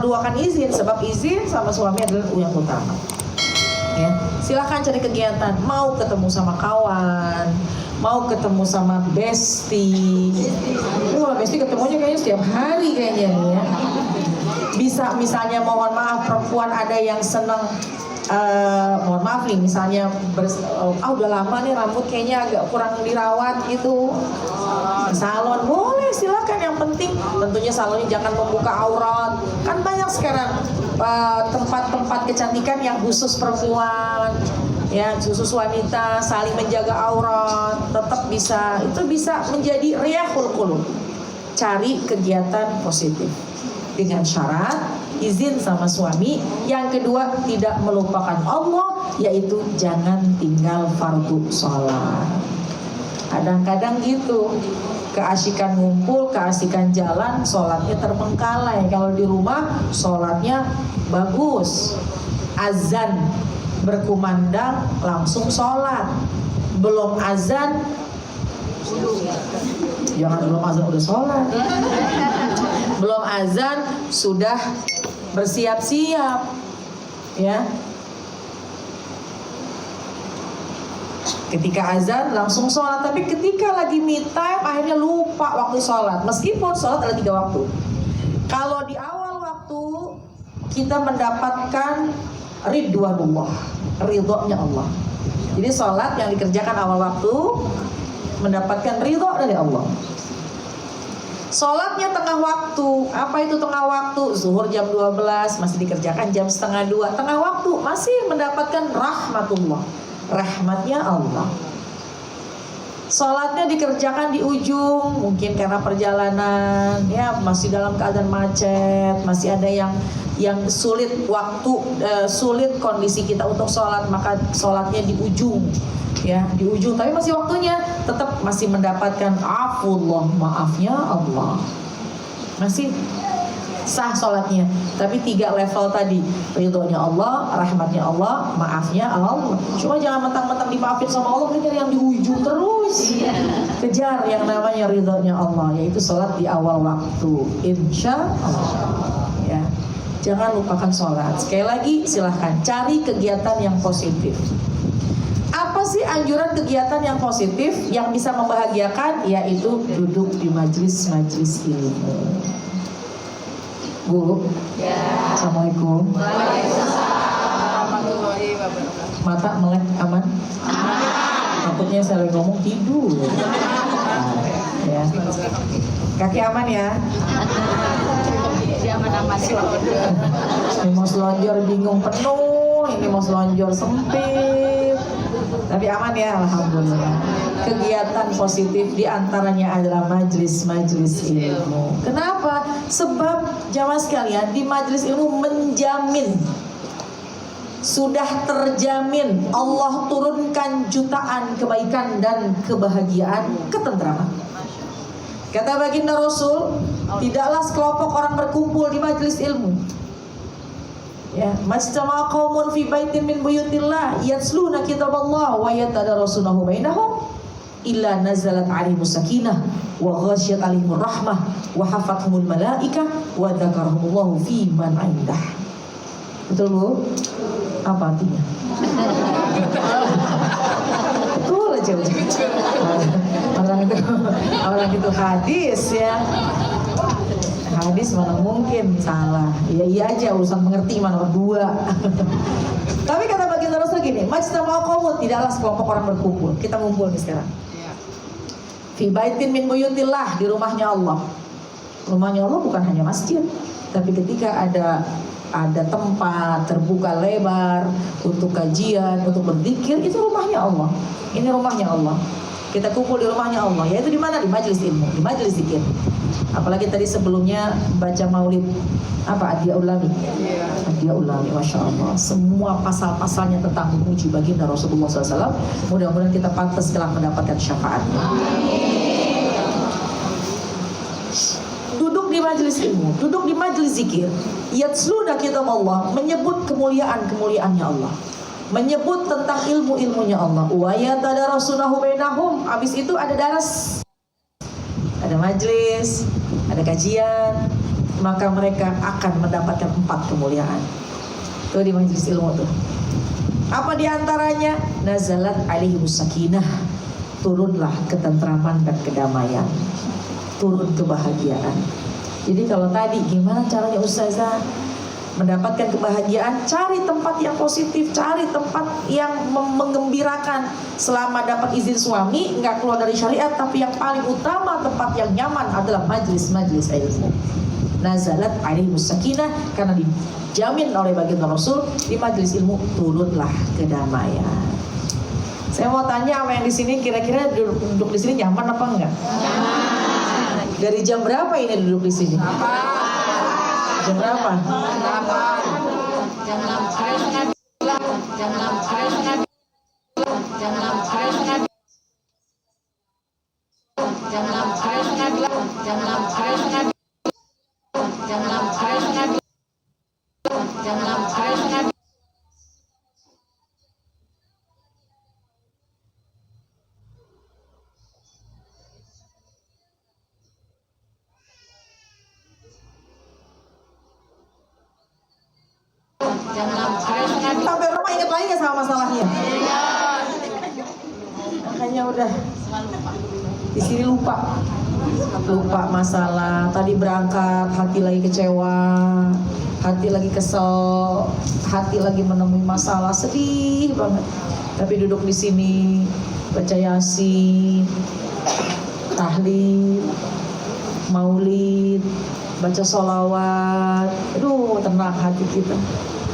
perluakan izin, sebab izin sama suami adalah yang utama. Ya, silahkan cari kegiatan, mau ketemu sama kawan, mau ketemu sama bestie. Kalau bestie ketemunya kayaknya setiap hari kayaknya nih ya. Bisa misalnya mohon maaf perempuan ada yang senang mohon maaf nih misalnya udah lama nih rambut kayaknya agak kurang dirawat gitu, salon boleh silakan, yang penting tentunya salonnya jangan membuka aurat. Kan banyak sekarang tempat-tempat kecantikan yang khusus perempuan ya, khusus wanita, saling menjaga aurat, tetap bisa, itu bisa menjadi riyahul qulub. Cari kegiatan positif dengan syarat izin sama suami. Yang kedua, tidak melupakan Allah, yaitu jangan tinggal fardu sholat. Kadang-kadang gitu, keasikan ngumpul, keasikan jalan, sholatnya terbengkalai. Kalau di rumah sholatnya bagus, azan berkumandang langsung sholat, belum azan jangan belum azan udah sholat, belum azan sudah bersiap-siap ya. Ketika azan langsung sholat, tapi ketika lagi me time akhirnya lupa waktu sholat, meskipun sholat ada 3 waktu. Kalau di awal waktu kita mendapatkan ridwanullah, ridhonya Allah. Jadi sholat yang dikerjakan awal waktu mendapatkan ridho dari Allah. Sholatnya tengah waktu, apa itu tengah waktu? Zuhur jam 12 masih dikerjakan jam 1:30, tengah waktu masih mendapatkan rahmatullah, rahmatnya Allah. Sholatnya dikerjakan di ujung, mungkin karena perjalanan ya, masih dalam keadaan macet, masih ada yang sulit waktu, sulit kondisi kita untuk sholat, maka sholatnya di ujung ya, di ujung, tapi masih waktunya, tetap masih mendapatkan afullah, maafnya Allah, masih sah sholatnya. Tapi 3 level tadi, ridhonya Allah, rahmatnya Allah, maafnya Allah. Cuma jangan mentang-mentang dimaafin sama Allah, kejar yang di ujung terus. Kejar yang namanya ridhonya Allah, yaitu sholat di awal waktu, insya Allah ya. Jangan lupakan sholat. Sekali lagi silahkan cari kegiatan yang positif. Apa sih anjuran kegiatan yang positif yang bisa membahagiakan? Yaitu duduk di majelis-majelis ilmu. Bu, ya. Assalamualaikum. Mata melek aman? Takutnya saya lagi ngomong tidur. Ya. Kaki aman ya? Ini mau selonjor bingung penuh, ini mau selonjor sempit. Tapi aman ya, alhamdulillah. Kegiatan positif diantaranya adalah majelis-majelis ilmu. Kenapa? Sebab jamaah sekalian, di majelis ilmu menjamin, sudah terjamin Allah turunkan jutaan kebaikan dan kebahagiaan, ketentraman. Kata baginda Rasul, tidaklah sekelompok orang berkumpul di majelis ilmu. Ya, majtama'a qaumun fi baitin min buyutillah yatsluna kitaballah wa yatadarasunahu bainahum illa nazalat 'alaihimus sakinah wa ghasyiyat 'alaihimur rahmah wa hafathumul malaikah wa dzakarahumullahu fi man 'indah. Betul Bu? Apa artinya? Betul aja. Orang itu hadis ya. Hadis mana mungkin salah. Ya iya aja, urusan mengerti mana berdua. Tapi kata baginda Rasul gini, majtama'a qaumun, tidaklah sekelompok orang berkumpul. Kita ngumpul nih sekarang. Fi baitin min buyutillah, di rumahnya Allah. Rumahnya Allah bukan hanya masjid, tapi ketika ada tempat terbuka lebar untuk kajian, untuk berzikir, itu rumahnya Allah. Ini rumahnya Allah. Kita kumpul di rumahnya Allah, yaitu di mana? Di majelis ilmu, di majelis zikir. Apalagi tadi sebelumnya baca maulid apa Adiyah Ulami, Adiyah Ulami, masya Allah. Semua pasal-pasalnya tentang memuji baginda Rasulullah SAW. Mudah-mudahan kita pantas telah mendapatkan syafaatnya. Duduk di majelis ilmu, duduk di majelis zikir, yatsluna kitab Allah, menyebut kemuliaan-kemuliaannya Allah, menyebut tentang ilmu-ilmunya Allah. Wa yatadarasunahu bainahum, habis itu ada daras, ada majelis, ada kajian, maka mereka akan mendapatkan 4 kemuliaan. Tuh di majelis ilmu tuh. Apa diantaranya? Nazalat alaihimus sakinah, turunlah ketentraman dan kedamaian, turun kebahagiaan. Jadi kalau tadi gimana caranya Ustazah mendapatkan kebahagiaan? Cari tempat yang positif, cari tempat yang menggembirakan. Selama dapat izin suami, nggak keluar dari syariat, tapi yang paling utama tempat yang nyaman adalah majlis-majlis ilmu. Nazalat alaihimus sakinah, karena dijamin oleh baginda Rasul, di majlis ilmu turunlah kedamaian. Saya mau tanya sama yang di sini, kira-kira duduk di sini nyaman apa enggak? Dari jam berapa ini duduk di sini? Jam berapa? Jam 6. Sampai rumah ingat lagi nggak sama masalahnya? Makanya udah di sini lupa masalah. Tadi berangkat hati lagi kecewa, hati lagi kesel, hati lagi menemui masalah, sedih banget. Tapi duduk di sini baca Yasin, tahlil, maulid, baca sholawat, aduh tenang hati kita.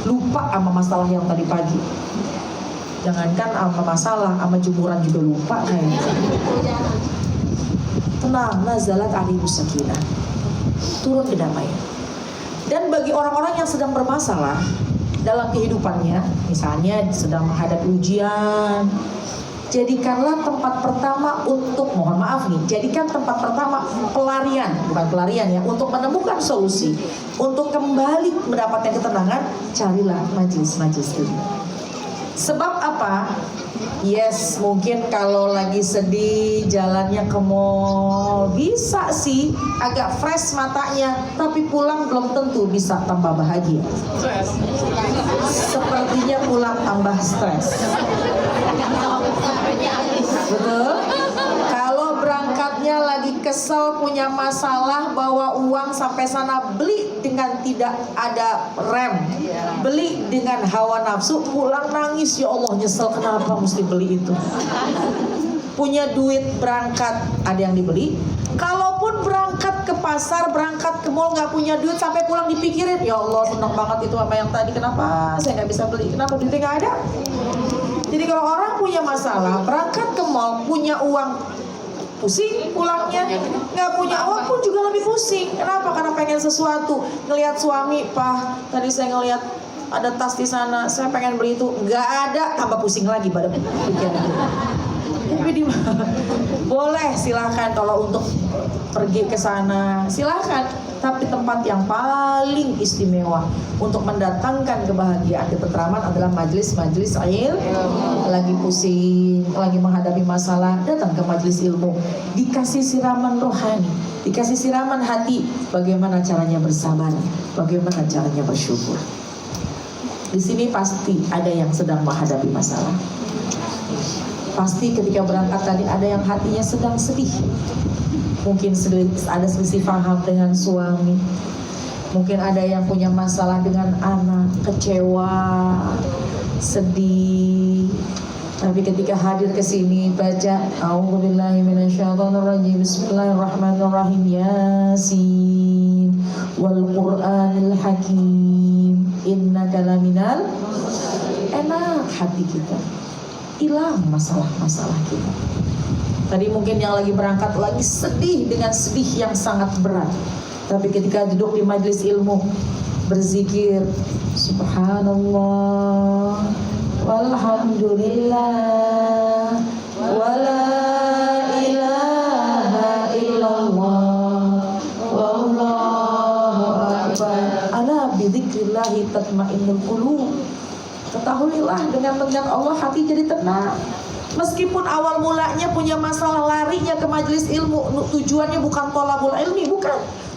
Lupa sama masalah yang tadi pagi. Jangankan sama masalah, sama jemuran juga lupa kayaknya. Tenang, nazalat alaihimus sakinah, turun kedamaian. Dan bagi orang-orang yang sedang bermasalah dalam kehidupannya, misalnya sedang menghadapi ujian, jadikanlah tempat pertama untuk, mohon maaf nih, jadikan tempat pertama pelarian, bukan pelarian ya, untuk menemukan solusi, untuk kembali mendapatkan ketenangan, carilah majelis-majelis ilmu. Sebab apa? Yes, mungkin kalau lagi sedih jalannya ke mall bisa sih agak fresh matanya, tapi pulang belum tentu bisa tambah bahagia. Sepertinya pulang tambah stres. Betul? Kalau berangkatnya lagi kesel, punya masalah, bawa uang sampai sana, beli dengan tidak ada rem, beli dengan hawa nafsu, pulang nangis, ya Allah nyesel kenapa mesti beli itu. Punya duit berangkat, ada yang dibeli. Kalaupun berangkat ke pasar, berangkat ke mall nggak punya duit, sampai pulang dipikirin, ya Allah senang banget itu sama yang tadi, kenapa saya nggak bisa beli, kenapa duitnya nggak ada. Jadi kalau orang punya masalah, berangkat ke mall, punya uang, pusing pulangnya. Nggak punya uang pun juga lebih pusing. Kenapa? Karena pengen sesuatu. Ngelihat suami, Pak, tadi saya ngelihat ada tas di sana, saya pengen beli itu, nggak ada, tambah pusing lagi pada pikiran itu. Tapi boleh, silahkan kalau untuk pergi ke sana, silahkan. Tapi tempat yang paling istimewa untuk mendatangkan kebahagiaan, ketentraman adalah majelis-majelis ilmu. Lagi pusing, lagi menghadapi masalah, datang ke majelis ilmu. Dikasih siraman rohani, dikasih siraman hati. Bagaimana caranya bersabar, bagaimana caranya bersyukur. Di sini pasti ada yang sedang menghadapi masalah. Pasti ketika berangkat tadi ada yang hatinya sedang sedih. Mungkin ada selisih paham dengan suami. Mungkin ada yang punya masalah dengan anak, kecewa, sedih. Tapi ketika hadir ke sini baca A'udzubillahi minasyaitonirrajim, Bismillahirrahmanirrahim, Yasin wal Qur'anil Hakim, innaka laminal, enak hati kita. Hilang masalah-masalah kita. Tadi mungkin yang lagi berangkat lagi sedih dengan sedih yang sangat berat. Tapi ketika duduk di majelis ilmu, berzikir, Subhanallah, walhamdulillah, wala ilaha illallah, wallahu akbar. Ala bidzikrillahi tatmainnul qulub. Ketahuilah dengan mengingat Allah hati jadi tenang. Meskipun awal mulanya punya masalah, larinya ke majelis ilmu, tujuannya bukan thalabul ilmi, bukan.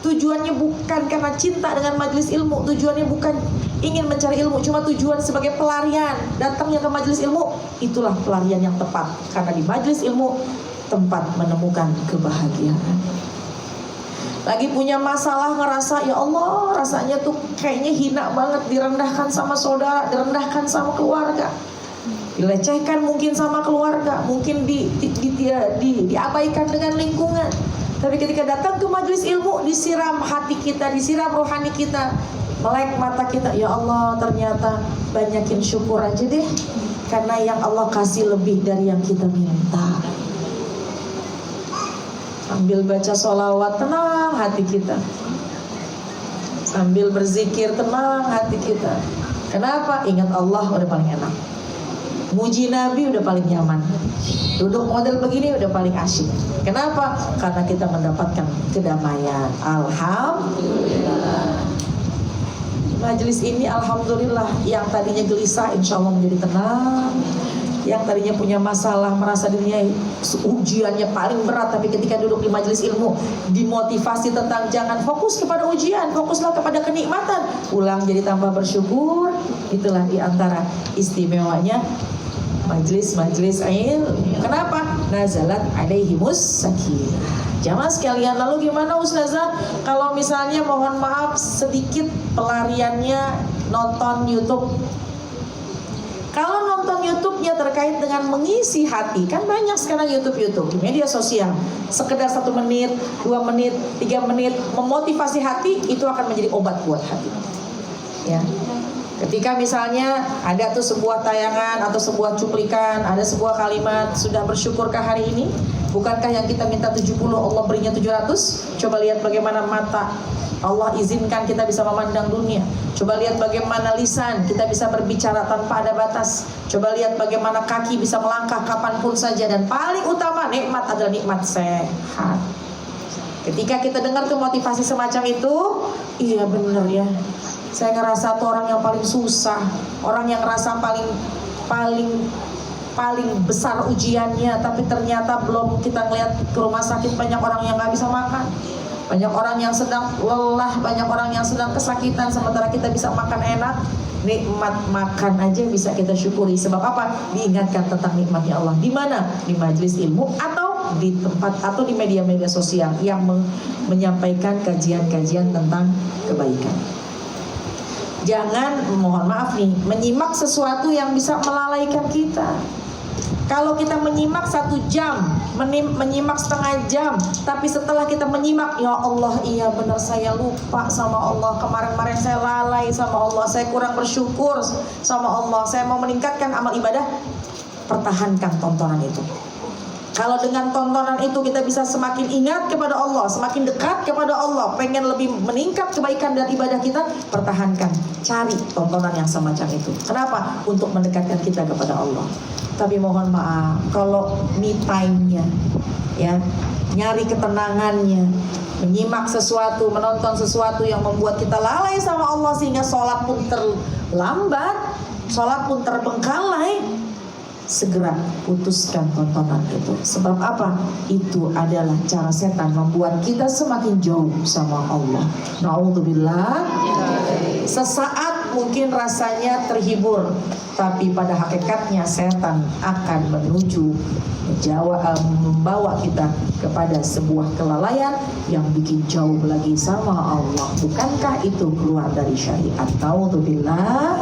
tujuannya bukan karena cinta dengan majelis ilmu, tujuannya bukan ingin mencari ilmu, cuma tujuan sebagai pelarian. Datangnya ke majelis ilmu, itulah pelarian yang tepat, karena di majelis ilmu tempat menemukan kebahagiaan. Lagi punya masalah, ngerasa ya Allah rasanya tuh kayaknya hina banget, direndahkan sama saudara, direndahkan sama keluarga, dilecehkan mungkin sama keluarga, mungkin diabaikan dengan lingkungan. Tapi ketika datang ke majelis ilmu, disiram hati kita, disiram rohani kita, melek mata kita, ya Allah ternyata banyakin syukur aja deh, karena yang Allah kasih lebih dari yang kita minta. Sambil baca sholawat, tenang hati kita. Sambil berzikir, tenang hati kita. Kenapa? Ingat Allah udah paling enak. Muji Nabi udah paling nyaman. Duduk model begini udah paling asyik. Kenapa? Karena kita mendapatkan kedamaian. Alhamdulillah. Majelis ini alhamdulillah, yang tadinya gelisah insya Allah menjadi tenang. Yang tadinya punya masalah, merasa dirinya ujiannya paling berat, tapi ketika duduk di majelis ilmu dimotivasi tentang jangan fokus kepada ujian, fokuslah kepada kenikmatan, pulang jadi tambah bersyukur. Itulah diantara istimewanya majelis ilmu. Kenapa? Nazalat alaihimus sakinah. Jamaah sekalian, lalu gimana Ustazah kalau misalnya mohon maaf sedikit pelariannya nonton YouTube? Kalau nonton YouTube-nya terkait dengan mengisi hati, kan banyak sekarang YouTube di media sosial. Sekedar 1 menit, 2 menit, 3 menit memotivasi hati, itu akan menjadi obat buat hati. Ya. Ketika misalnya ada tuh sebuah tayangan atau sebuah cuplikan, ada sebuah kalimat, sudah bersyukurkah hari ini? Bukankah yang kita minta 70, Allah berinya 700? Coba lihat bagaimana mata Allah izinkan kita bisa memandang dunia. Coba lihat bagaimana lisan kita bisa berbicara tanpa ada batas. Coba lihat bagaimana kaki bisa melangkah kapanpun saja. Dan paling utama nikmat adalah nikmat sehat. Ketika kita dengar tuh motivasi semacam itu, iya bener ya, saya ngerasa tuh orang yang paling susah, orang yang ngerasa paling besar ujiannya, tapi ternyata belum kita ngeliat ke rumah sakit banyak orang yang gak bisa makan, banyak orang yang sedang lelah, banyak orang yang sedang kesakitan, sementara kita bisa makan enak. Nikmat makan aja bisa kita syukuri. Sebab apa? Diingatkan tentang nikmatnya Allah. Di mana? Di majelis ilmu atau di tempat atau di media-media sosial yang menyampaikan kajian-kajian tentang kebaikan. Jangan, mohon maaf nih, menyimak sesuatu yang bisa melalaikan kita. Kalau kita menyimak 1 jam, menyimak setengah jam, tapi setelah kita menyimak, ya Allah, iya benar saya lupa sama Allah, kemarin-kemarin saya lalai sama Allah, saya kurang bersyukur sama Allah, saya mau meningkatkan amal ibadah, pertahankan tontonan itu. Kalau dengan tontonan itu kita bisa semakin ingat kepada Allah, semakin dekat kepada Allah, pengen lebih meningkat kebaikan dan ibadah kita, pertahankan, cari tontonan yang semacam itu. Kenapa? Untuk mendekatkan kita kepada Allah. Tapi mohon maaf, kalau me time-nya, ya, nyari ketenangannya, menyimak sesuatu, menonton sesuatu yang membuat kita lalai sama Allah sehingga sholat pun terlambat, sholat pun terbengkalai, segera putuskan tontonan itu. Sebab apa? Itu adalah cara setan membuat kita semakin jauh sama Allah. Na'udzubillah. Sesaat mungkin rasanya terhibur, tapi pada hakikatnya setan akan membawa kita kepada sebuah kelalaian yang bikin jauh lagi sama Allah. Bukankah itu keluar dari syariat? Na'udzubillah.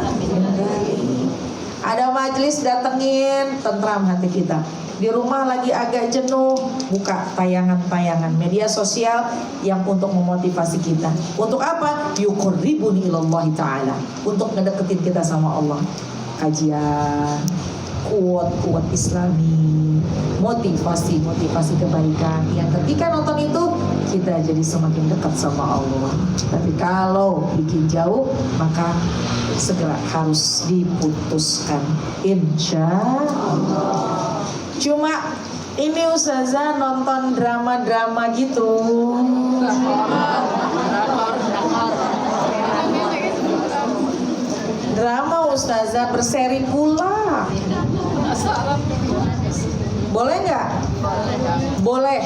Ada majelis, datengin, tentram hati kita. Di rumah lagi agak jenuh, buka tayangan-tayangan media sosial yang untuk memotivasi kita. Untuk apa? Yuqarribuni ilallahi ta'ala, untuk ngedeketin kita sama Allah. Kajian, kuat Islami, motivasi kebaikan, yang ketika nonton itu kita jadi semakin dekat sama Allah. Tapi kalau bikin jauh, maka segera harus diputuskan, insya Allah. Cuma ini Ustazah nonton drama-drama gitu, drama Ustazah berseri pula. Boleh nggak? Boleh,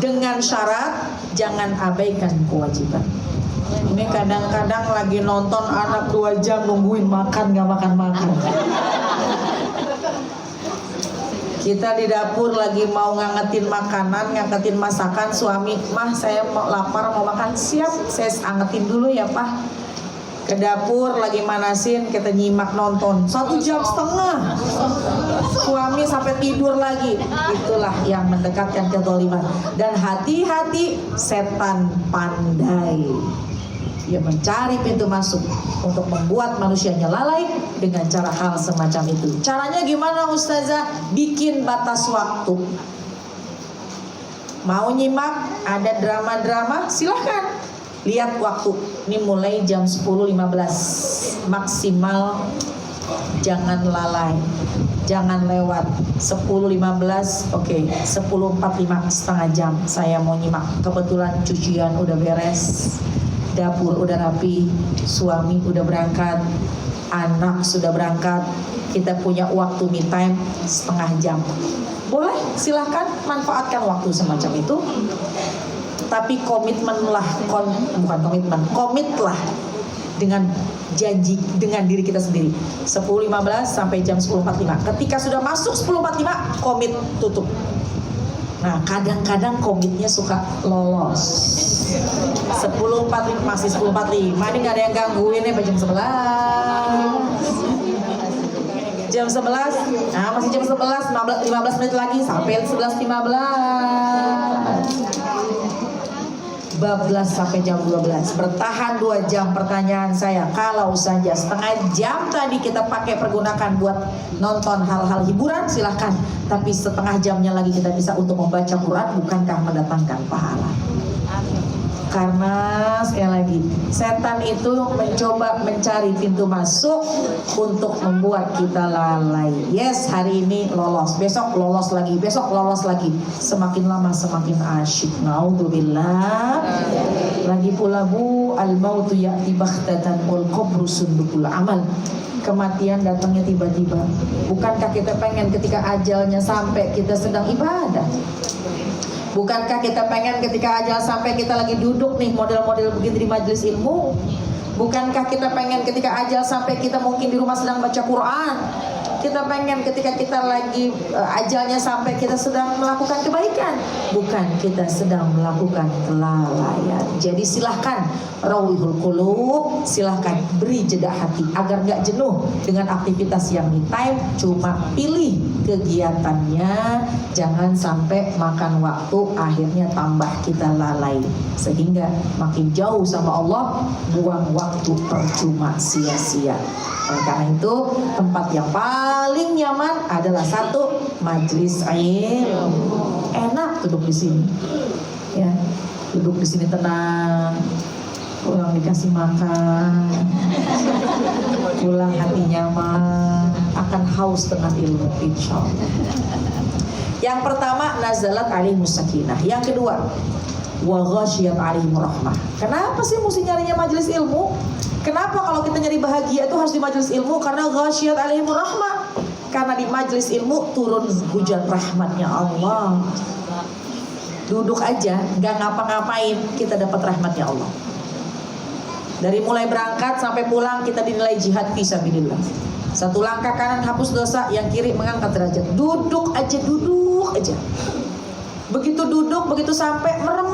dengan syarat jangan abaikan kewajiban. Ini kadang-kadang lagi nonton anak 2 jam nungguin makan gak makan-makan. Kita di dapur lagi mau ngangetin makanan, ngangetin masakan, suami, mah saya mau lapar mau makan, siap, saya angetin dulu ya Pak. Ke dapur lagi manasin, kita nyimak nonton 1,5 jam, suami sampai tidur lagi. Itulah yang mendekatkan kezaliman. Dan hati-hati, setan pandai. Dia mencari pintu masuk untuk membuat manusianya lalai dengan cara hal semacam itu. Caranya gimana Ustazah? Bikin batas waktu. Mau nyimak ada drama-drama, silahkan. Lihat waktu. Ini mulai jam 10.15 maksimal. Jangan lalai, jangan lewat 10.15. Oke, 10.45 setengah jam saya mau nyimak. Kebetulan cucian udah beres, dapur udah rapi, suami udah berangkat, anak sudah berangkat, kita punya waktu me time setengah jam. Boleh, silahkan manfaatkan waktu semacam itu. Tapi komitmenlah, komitlah dengan janji dengan diri kita sendiri. 10.15 sampai jam 10.45. Ketika sudah masuk 10.45, komit tutup. Nah, kadang-kadang komitnya suka lolos. 10.45 masih 10.45. Ini gak ada yang gangguin nih jam 11. Jam 11. Nah, masih jam 11, 15 menit lagi sampai 11.15. Bablas sampai jam 12. Bertahan 2 jam. Pertanyaan saya, kalau saja setengah jam tadi kita pakai pergunakan buat nonton hal-hal hiburan, silahkan. Tapi setengah jamnya lagi kita bisa untuk membaca Quran, bukankah mendatangkan pahala? Karena sekali lagi, setan itu mencoba mencari pintu masuk untuk membuat kita lalai. Yes, hari ini lolos, besok lolos lagi, besok lolos lagi. Semakin lama semakin asyik. Naudzubillah. Lagi pula Bu, al-mautu ya'ti baghtatan wal qabru sundukul amal. Kematian datangnya tiba-tiba. Bukankah kita pengen ketika ajalnya sampai kita sedang ibadah? Bukankah kita pengen ketika ajal sampai kita lagi duduk nih model-model begini di majelis ilmu? Bukankah kita pengen ketika ajal sampai kita mungkin di rumah sedang baca Quran? Kita pengen ketika kita lagi ajalnya sampai kita sedang melakukan kebaikan, bukan kita sedang melakukan kelalaian. Jadi silahkan rawihul qulub, silahkan beri jeda hati agar gak jenuh dengan aktivitas yang me time. Cuma pilih kegiatannya, jangan sampai makan waktu akhirnya tambah kita lalai sehingga makin jauh sama Allah, buang waktu percuma sia-sia. Oleh karena itu, tempat yang paling nyaman adalah satu, majelis ilmu. Enak duduk di sini, ya, duduk di sini tenang, pulang dikasih makan, pulang hati nyaman, akan haus dengan ilmu, insya Allah. Yang pertama, nazalat alaihimus sakinah. Yang kedua, wa ghasyiyat alaihimur rahmah. Kenapa sih mesti nyarinya majelis ilmu? Kenapa kalau kita nyari bahagia itu harus di majelis ilmu? Karena ghasyiyat alaihimur rahmah. Karena di majelis ilmu turun hujan rahmatnya Allah. Duduk aja, gak ngapa-ngapain, kita dapat rahmatnya Allah. Dari mulai berangkat sampai pulang kita dinilai jihad fisabilillah. Satu langkah kanan hapus dosa, yang kiri mengangkat derajat. Duduk aja, duduk aja. Begitu duduk, begitu sampai merem.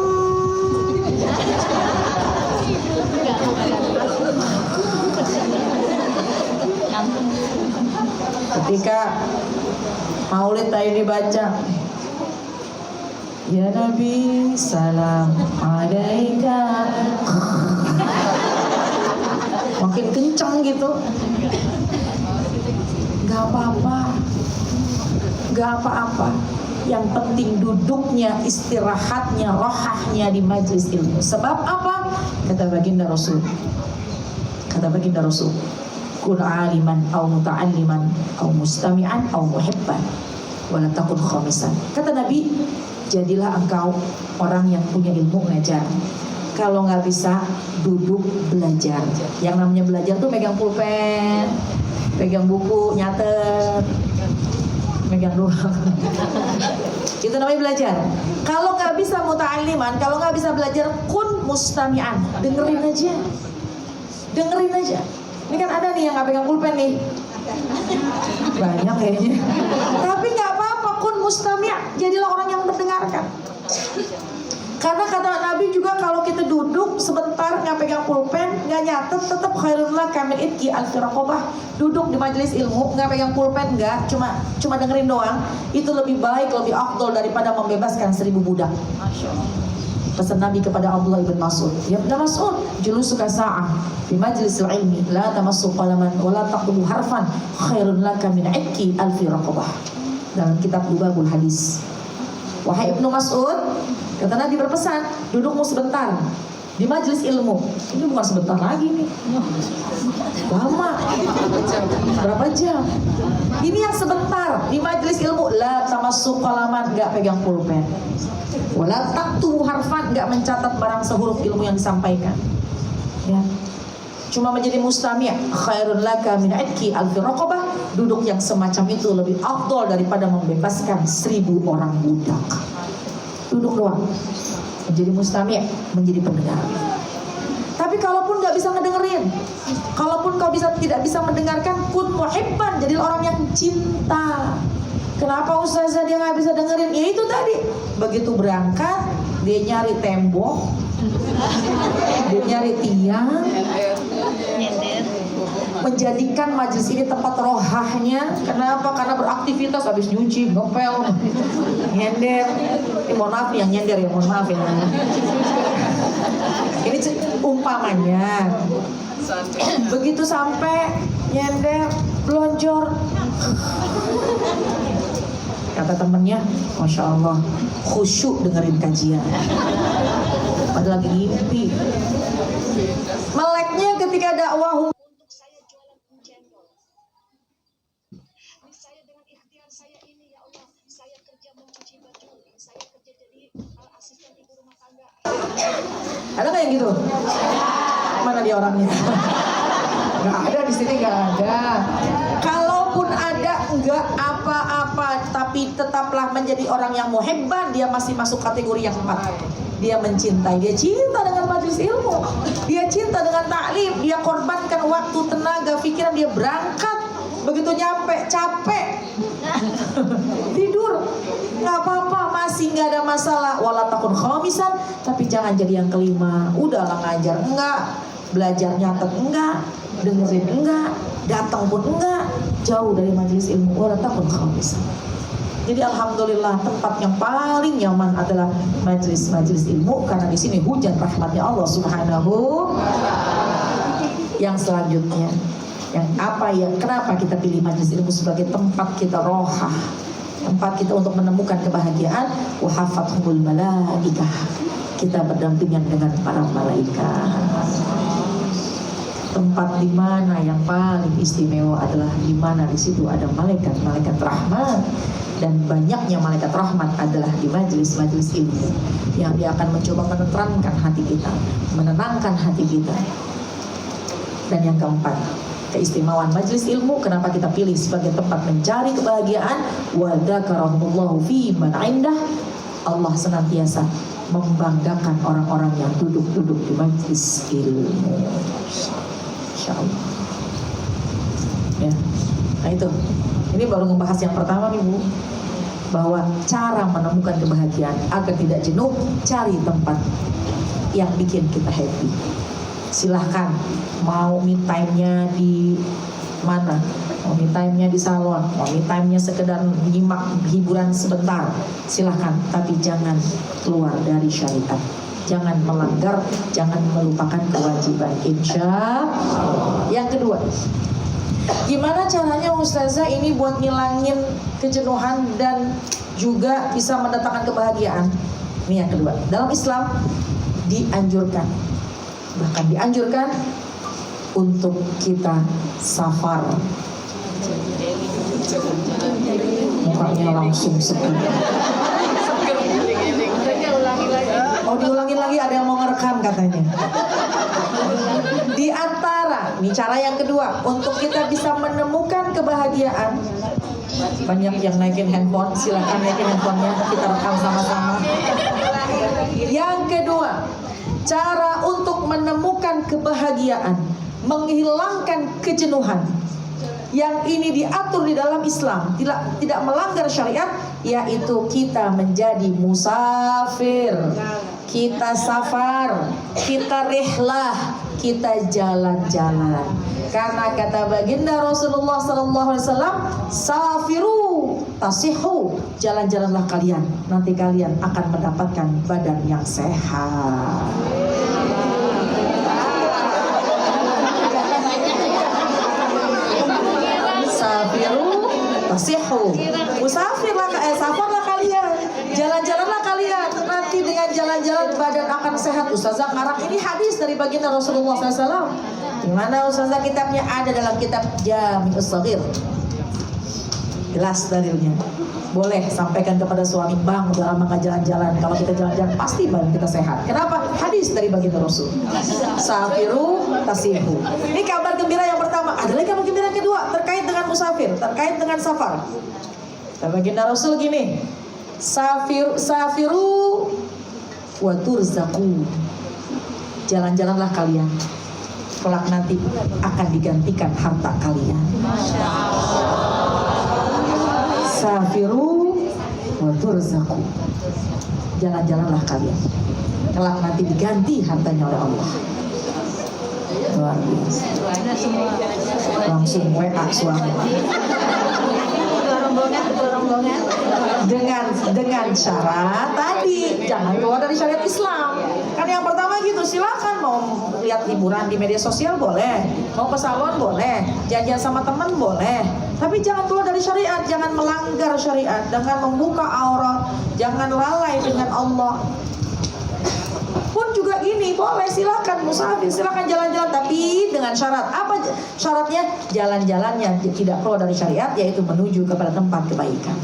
Ketika maulid tadi dibaca, ya Nabi salam alaika, makin kencang gitu. Gak apa-apa, gak apa-apa. Yang penting duduknya, istirahatnya, rohahnya di majelis ilmu. Sebab apa? Kata baginda Rasul, kun aliman au muta'alliman au mustami'an au muhibban wala takun khamisan. Kata Nabi, jadilah engkau orang yang punya ilmu ngajar. Kalau nggak bisa, duduk belajar. Yang namanya belajar tuh megang pulpen, pegang buku, nyatet, megang doang. Itu namanya belajar. Kalau nggak bisa muta'alliman, kalau nggak bisa belajar, kun mustami'an. Dengerin aja. Dengerin aja. Ini kan ada nih yang nggak pegang pulpen nih. Banyak kayaknya. Tapi nggak apa-apa, kun mustami'. Jadilah orang yang mendengarkan. Karena kata Nabi juga kalau kita duduk sebentar nggak pegang pulpen, nggak nyatet, tetap khairul lak kamil itqi alfi raqabah. Duduk di majelis ilmu nggak pegang pulpen, nggak, cuma dengerin doang, itu lebih baik, lebih afdol daripada membebaskan 1000 budak. Pesan Nabi kepada Abdullah ibn Mas'ud, ya Ibn Mas'ud, julusuka sa'ah di majlisil ilmi la tamassu qalaman wa la taqtubu harfan khairun laka min itqi alfi raqabah. Dalam kitab Lubabul Hadis. Wahai Ibnu Mas'ud, kata Nabi berpesan, dudukmu sebentar di majelis ilmu. Ini bukan sebentar lagi nih, lama. Berapa jam? Ini yang sebentar di majelis ilmu. La tamassu qalaman, nggak pegang pulpen. Wala taktubu harfan, nggak mencatat barang sehuruf ilmu yang disampaikan. Ya. Cuma menjadi mustami', khairun laka min itqi alfi raqabah. Duduk yang semacam itu lebih afdol daripada membebaskan 1000 orang budak. Duduk doang. Menjadi mustami', menjadi pendengar. Tapi kalaupun nggak bisa ngedengerin, kalaupun kau tidak bisa mendengarkan, kun muhibban, jadi orang yang cinta. Kenapa ustazah dia nggak bisa dengerin? Ya itu tadi, begitu berangkat dia nyari tembok, dia nyari tiang, menjadikan majelis ini tempat rohahnya. Kenapa? Karena beraktivitas, habis nyuci, ngepel, nyender. Mohon maaf yang nyender ya, mohon maaf ya. Ini umpamanya. Begitu sampai nyender, blonjor. Kata temennya, Masya Allah, khusyuk dengerin kajian. Padahal lagi ngimpi. Meleknya ketika dakwah. Untuk saya jualan cendol. Saya dengan ikhtiar saya ini, ya Allah, saya kerja mencuci baju, saya kerja jadi asisten ibu rumah tangga. Ada nggak yang gitu? Mana dia orangnya? Nggak ada di sini, nggak ada. Kalaupun ada, nggak apa-apa. Tapi tetaplah menjadi orang yang muhibban. Dia masih masuk kategori yang 4. Dia mencintai, dia cinta dengan majelis ilmu, dia cinta dengan taklim, dia korbankan waktu, tenaga, pikiran, dia berangkat. Begitu nyampe, capek, tidur, nggak apa-apa, masih nggak ada masalah. Wala takun khamisan, tapi jangan jadi yang kelima. Udahlah ngajar, enggak, belajar nyatet, enggak, dengerin, enggak, datang pun enggak, jauh dari majelis ilmu. Wala takun khamisan. Jadi alhamdulillah tempat yang paling nyaman adalah majelis-majelis ilmu, karena di sini hujan rahmatnya Allah Subhanahu. Yang selanjutnya, yang apa ya? Kenapa kita pilih majelis ilmu sebagai tempat kita rohah, tempat kita untuk menemukan kebahagiaan? Wa hafathul malaikah. Kita berdampingan dengan para malaikat. Tempat di mana yang paling istimewa adalah di mana di situ ada malaikat-malaikat rahmat. Dan banyaknya malaikat rahmat adalah di majelis-majelis ilmu, yang dia akan mencoba menenteramkan hati kita, menenangkan hati kita. Dan yang keempat, keistimewaan majelis ilmu, kenapa kita pilih sebagai tempat mencari kebahagiaan? Wa dzakarahumullahu fi man indah. Allah senantiasa membanggakan orang-orang yang duduk-duduk di majelis ilmu. Insyaallah. Ya. Nah itu. Ini baru membahas yang pertama nih Bu, bahwa cara menemukan kebahagiaan agar tidak jenuh, cari tempat yang bikin kita happy. Silahkan mau me time-nya di mana, mau me time-nya di salon, mau me time-nya sekedar nyimak hiburan sebentar, silahkan, tapi jangan keluar dari syariat. Jangan melanggar, jangan melupakan kewajiban. Insya Allah. Yang kedua, gimana caranya Ustazah ini buat ngilangin kejenuhan dan juga bisa mendatangkan kebahagiaan? Ini yang kedua. Dalam Islam dianjurkan, bahkan dianjurkan untuk kita safar. Mukanya langsung seger. Oh diulangin lagi, ada yang mau ngerekam katanya. Di antara Ini cara yang kedua untuk kita bisa menemukan kebahagiaan. Banyak yang naikin handphone, silakan naikin handphonenya, kita rekam sama-sama. Yang kedua, cara untuk menemukan kebahagiaan, menghilangkan kejenuhan. Yang ini diatur di dalam Islam, tidak melanggar syariat, yaitu kita menjadi musafir, kita safar, kita rihlah, kita jalan-jalan. Karena kata baginda Rasulullah SAW, safiru tasihu, jalan-jalanlah kalian, nanti kalian akan mendapatkan badan yang sehat. Safiru tasihu, safarlah kalian, jalan-jalanlah kalian, nanti dengan jalan-jalan badan akan sehat. Ustazah ngarang ini hadis dari baginda Rasulullah SAW. Di mana Ustazah kitabnya ada dalam kitab Jami'us Shaghir. Jelas dalilnya. Boleh sampaikan kepada suami, bang udah lama gak jalan-jalan, kalau kita jalan-jalan pasti badan kita sehat. Kenapa? Hadis dari baginda Rasul. Safiru tasihu. Ini kabar gembira yang pertama. Ada lagi kabar gembira yang kedua terkait dengan musafir, terkait dengan safar. Dan baginda Rasul gini, safiru wa turzaqu, jalan-jalanlah kalian, kelak nanti akan digantikan harta kalian. Safiru wa turzaqu, jalan-jalanlah kalian, kelak nanti diganti hartanya oleh Allah. Luar biasa. Langsung WA suami. Dengan syarat tadi jangan keluar dari syariat Islam. Kan yang pertama gitu, silakan mau lihat hiburan di media sosial boleh, mau ke salon boleh, jajan sama teman boleh, tapi jangan keluar dari syariat, jangan melanggar syariat, jangan membuka aurat, jangan lalai dengan Allah. Pun juga gini, boleh silakan musafir, silakan jalan-jalan, tapi dengan syarat. Apa syaratnya? Jalan-jalannya tidak keluar dari syariat, yaitu menuju kepada tempat kebaikan.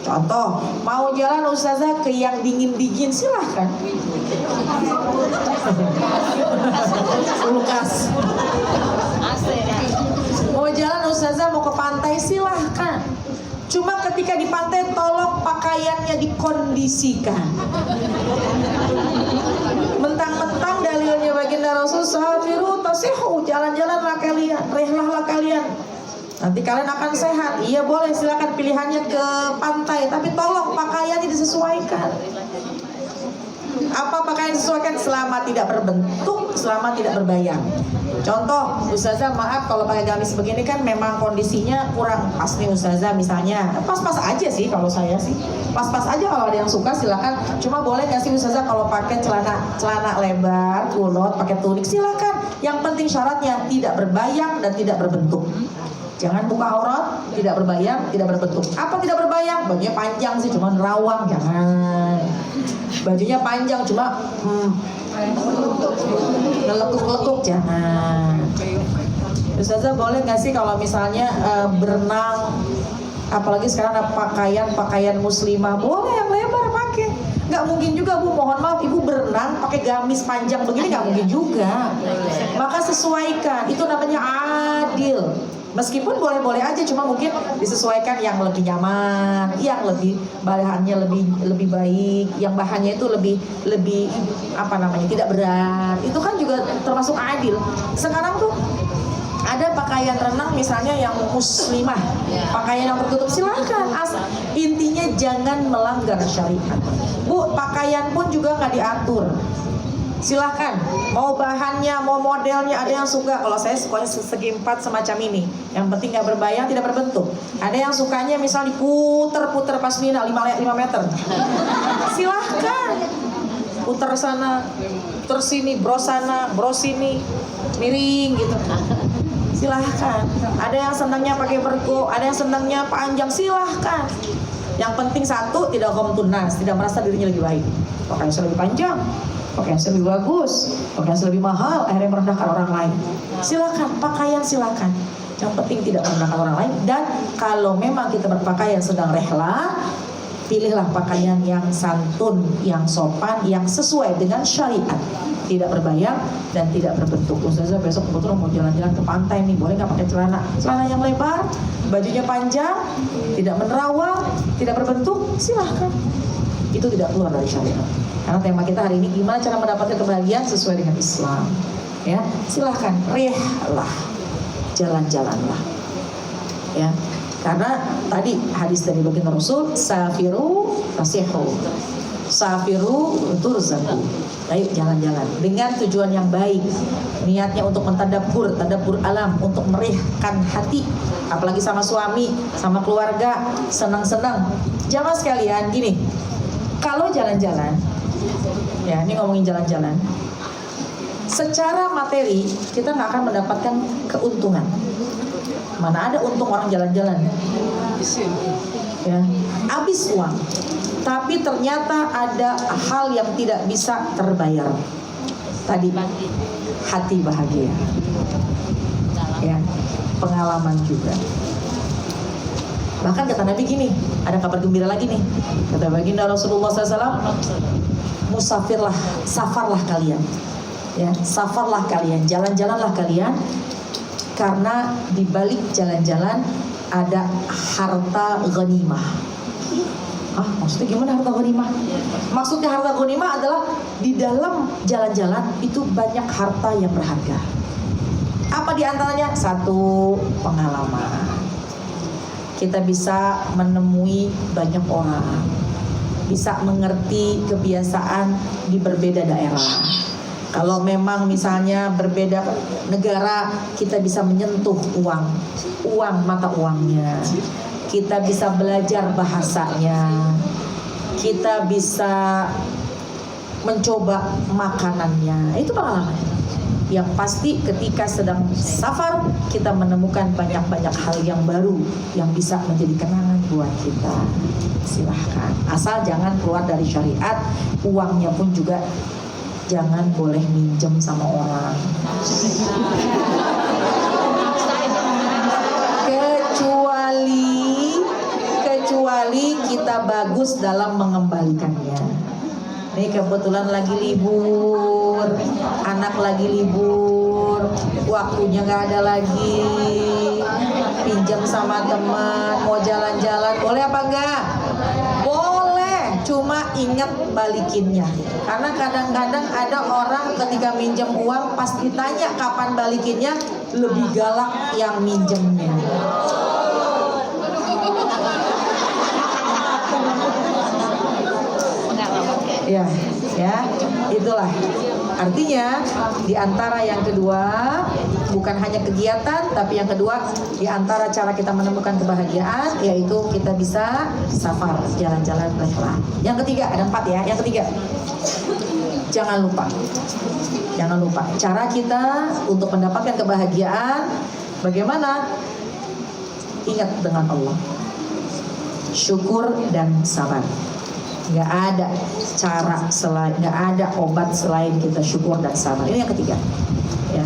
Contoh, mau jalan Ustazah ke yang dingin-dingin, silahkan. Kulkas. Mau jalan Ustazah mau ke pantai, silahkan. Cuma ketika di pantai tolong pakaiannya dikondisikan. Mentang-mentang dalilnya baginda Rasul, safiru tasihu, jalan-jalanlah kalian, rihlahlah kalian, nanti kalian akan sehat. Iya boleh, silakan pilihannya ke pantai, tapi tolong pakaiannya disesuaikan. Apa pakaian disesuaikan? Selama tidak berbentuk, selama tidak berbayang. Contoh, Ustazah maaf kalau pakai gamis begini kan memang kondisinya kurang pas nih Ustazah, misalnya pas-pas aja sih kalau saya sih, pas-pas aja. Kalau ada yang suka silakan. Cuma boleh nggak sih Ustazah kalau pakai celana lebar, kulot, pakai tunik, silakan. Yang penting syaratnya tidak berbayang dan tidak berbentuk. Jangan buka aurat, tidak berbayang, tidak berbentuk. Apa tidak berbayang? Bajunya panjang sih, cuma nerawang, jangan. Bajunya panjang cuma ngelekuk-lekuk, jangan. Ustazah boleh nggak sih kalau misalnya berenang, apalagi sekarang ada pakaian muslimah, boleh yang lebar pakai. Nggak mungkin juga Bu, mohon maaf Ibu berenang pakai gamis panjang begini, nggak mungkin juga. Maka sesuaikan, itu namanya adil. Meskipun boleh-boleh aja, cuma mungkin disesuaikan yang lebih nyaman, yang lebih bahannya lebih baik, yang bahannya itu lebih apa namanya, tidak berat. Itu kan juga termasuk adil. Sekarang tuh ada pakaian renang misalnya yang muslimah, pakaian yang tertutup, silakan. Intinya jangan melanggar syariat. Bu, pakaian pun juga nggak diatur. Silahkan, mau bahannya, mau modelnya, ada yang suka. Kalau saya suka segi 4 semacam ini, yang penting nggak berbayang, tidak berbentuk. Ada yang sukanya misal diputer-puter pasmina 5 meter. Silahkan, puter sana, puter sini, bro sana, bro sini, miring gitu. Silahkan. Ada yang senangnya pakai bergo, ada yang senangnya panjang, silahkan. Yang penting satu, tidak komtunas, tidak merasa dirinya lebih baik. Pakaian lebih panjang, pakaian lebih bagus, pakaian lebih mahal, akhirnya merendahkan orang lain. Silakan, pakaian silakan. Yang penting tidak merendahkan orang lain. Dan kalau memang kita berpakaian sedang rehla, pilihlah pakaian yang santun, yang sopan, yang sesuai dengan syariat. tidak berbayang dan tidak berbentuk. Ustazah besok kebetulan mau jalan-jalan ke pantai nih, boleh nggak pakai celana yang lebar, bajunya panjang, tidak menerawang, tidak berbentuk? Silahkan. Itu tidak keluar dari syariat. Karena tema kita hari ini gimana cara mendapatkan kebahagiaan sesuai dengan Islam. Ya, silahkan, rihlah, jalan-jalanlah. Ya, karena tadi hadis dari baginda Rasul, safiru tasihu, safiru turzaku. Ayo jalan-jalan dengan tujuan yang baik, niatnya untuk mentadabbur, tadabbur alam, untuk merihkan hati, apalagi sama suami, sama keluarga, senang-senang. Jamaah sekalian, gini, kalau jalan-jalan, ya ini ngomongin jalan-jalan, secara materi kita nggak akan mendapatkan keuntungan. Mana ada untung orang jalan-jalan? Ya, habis uang. Tapi ternyata ada hal yang tidak bisa terbayar. Tadi hati bahagia. Ya, pengalaman juga. Bahkan kata Nabi gini, ada kabar gembira lagi nih. Kata baginda Rasulullah SAW, musafirlah, safarlah kalian. Ya, safarlah kalian, jalan-jalanlah kalian. Karena di balik jalan-jalan ada harta ghanimah. Maksudnya gimana harta ghanimah? Maksudnya harta ghanimah adalah di dalam jalan-jalan itu banyak harta yang berharga. Apa diantaranya? Satu, pengalaman. Kita bisa menemui banyak orang, bisa mengerti kebiasaan di berbeda daerah. Kalau memang misalnya berbeda negara, kita bisa menyentuh uang mata uangnya. Kita bisa belajar bahasanya. Kita bisa mencoba makanannya. Itu pengalaman. Yang pasti ketika sedang safar, kita menemukan banyak-banyak hal yang baru yang bisa menjadi kenangan buat kita. Silahkan. Asal jangan keluar dari syariat, uangnya pun juga jangan boleh minjem sama orang. Kecuali kita bagus dalam mengembalikannya. Ini kebetulan lagi libur, anak lagi libur, waktunya nggak ada lagi, pinjam sama teman, mau jalan-jalan, boleh apa enggak? Boleh, cuma ingat balikinnya. Karena kadang-kadang ada orang ketika minjem uang, pas ditanya kapan balikinnya, lebih galak yang minjemnya. Ya, itulah. Artinya di antara yang kedua bukan hanya kegiatan, tapi yang kedua di antara cara kita menemukan kebahagiaan yaitu kita bisa safar, jalan-jalan pelan-pelan. Yang ketiga ada 4 ya. Yang ketiga, jangan lupa cara kita untuk mendapatkan kebahagiaan bagaimana? Ingat dengan Allah, syukur dan sabar. Nggak ada cara selain, nggak ada obat selain kita syukur dan sabar. Ini yang ketiga. Ya.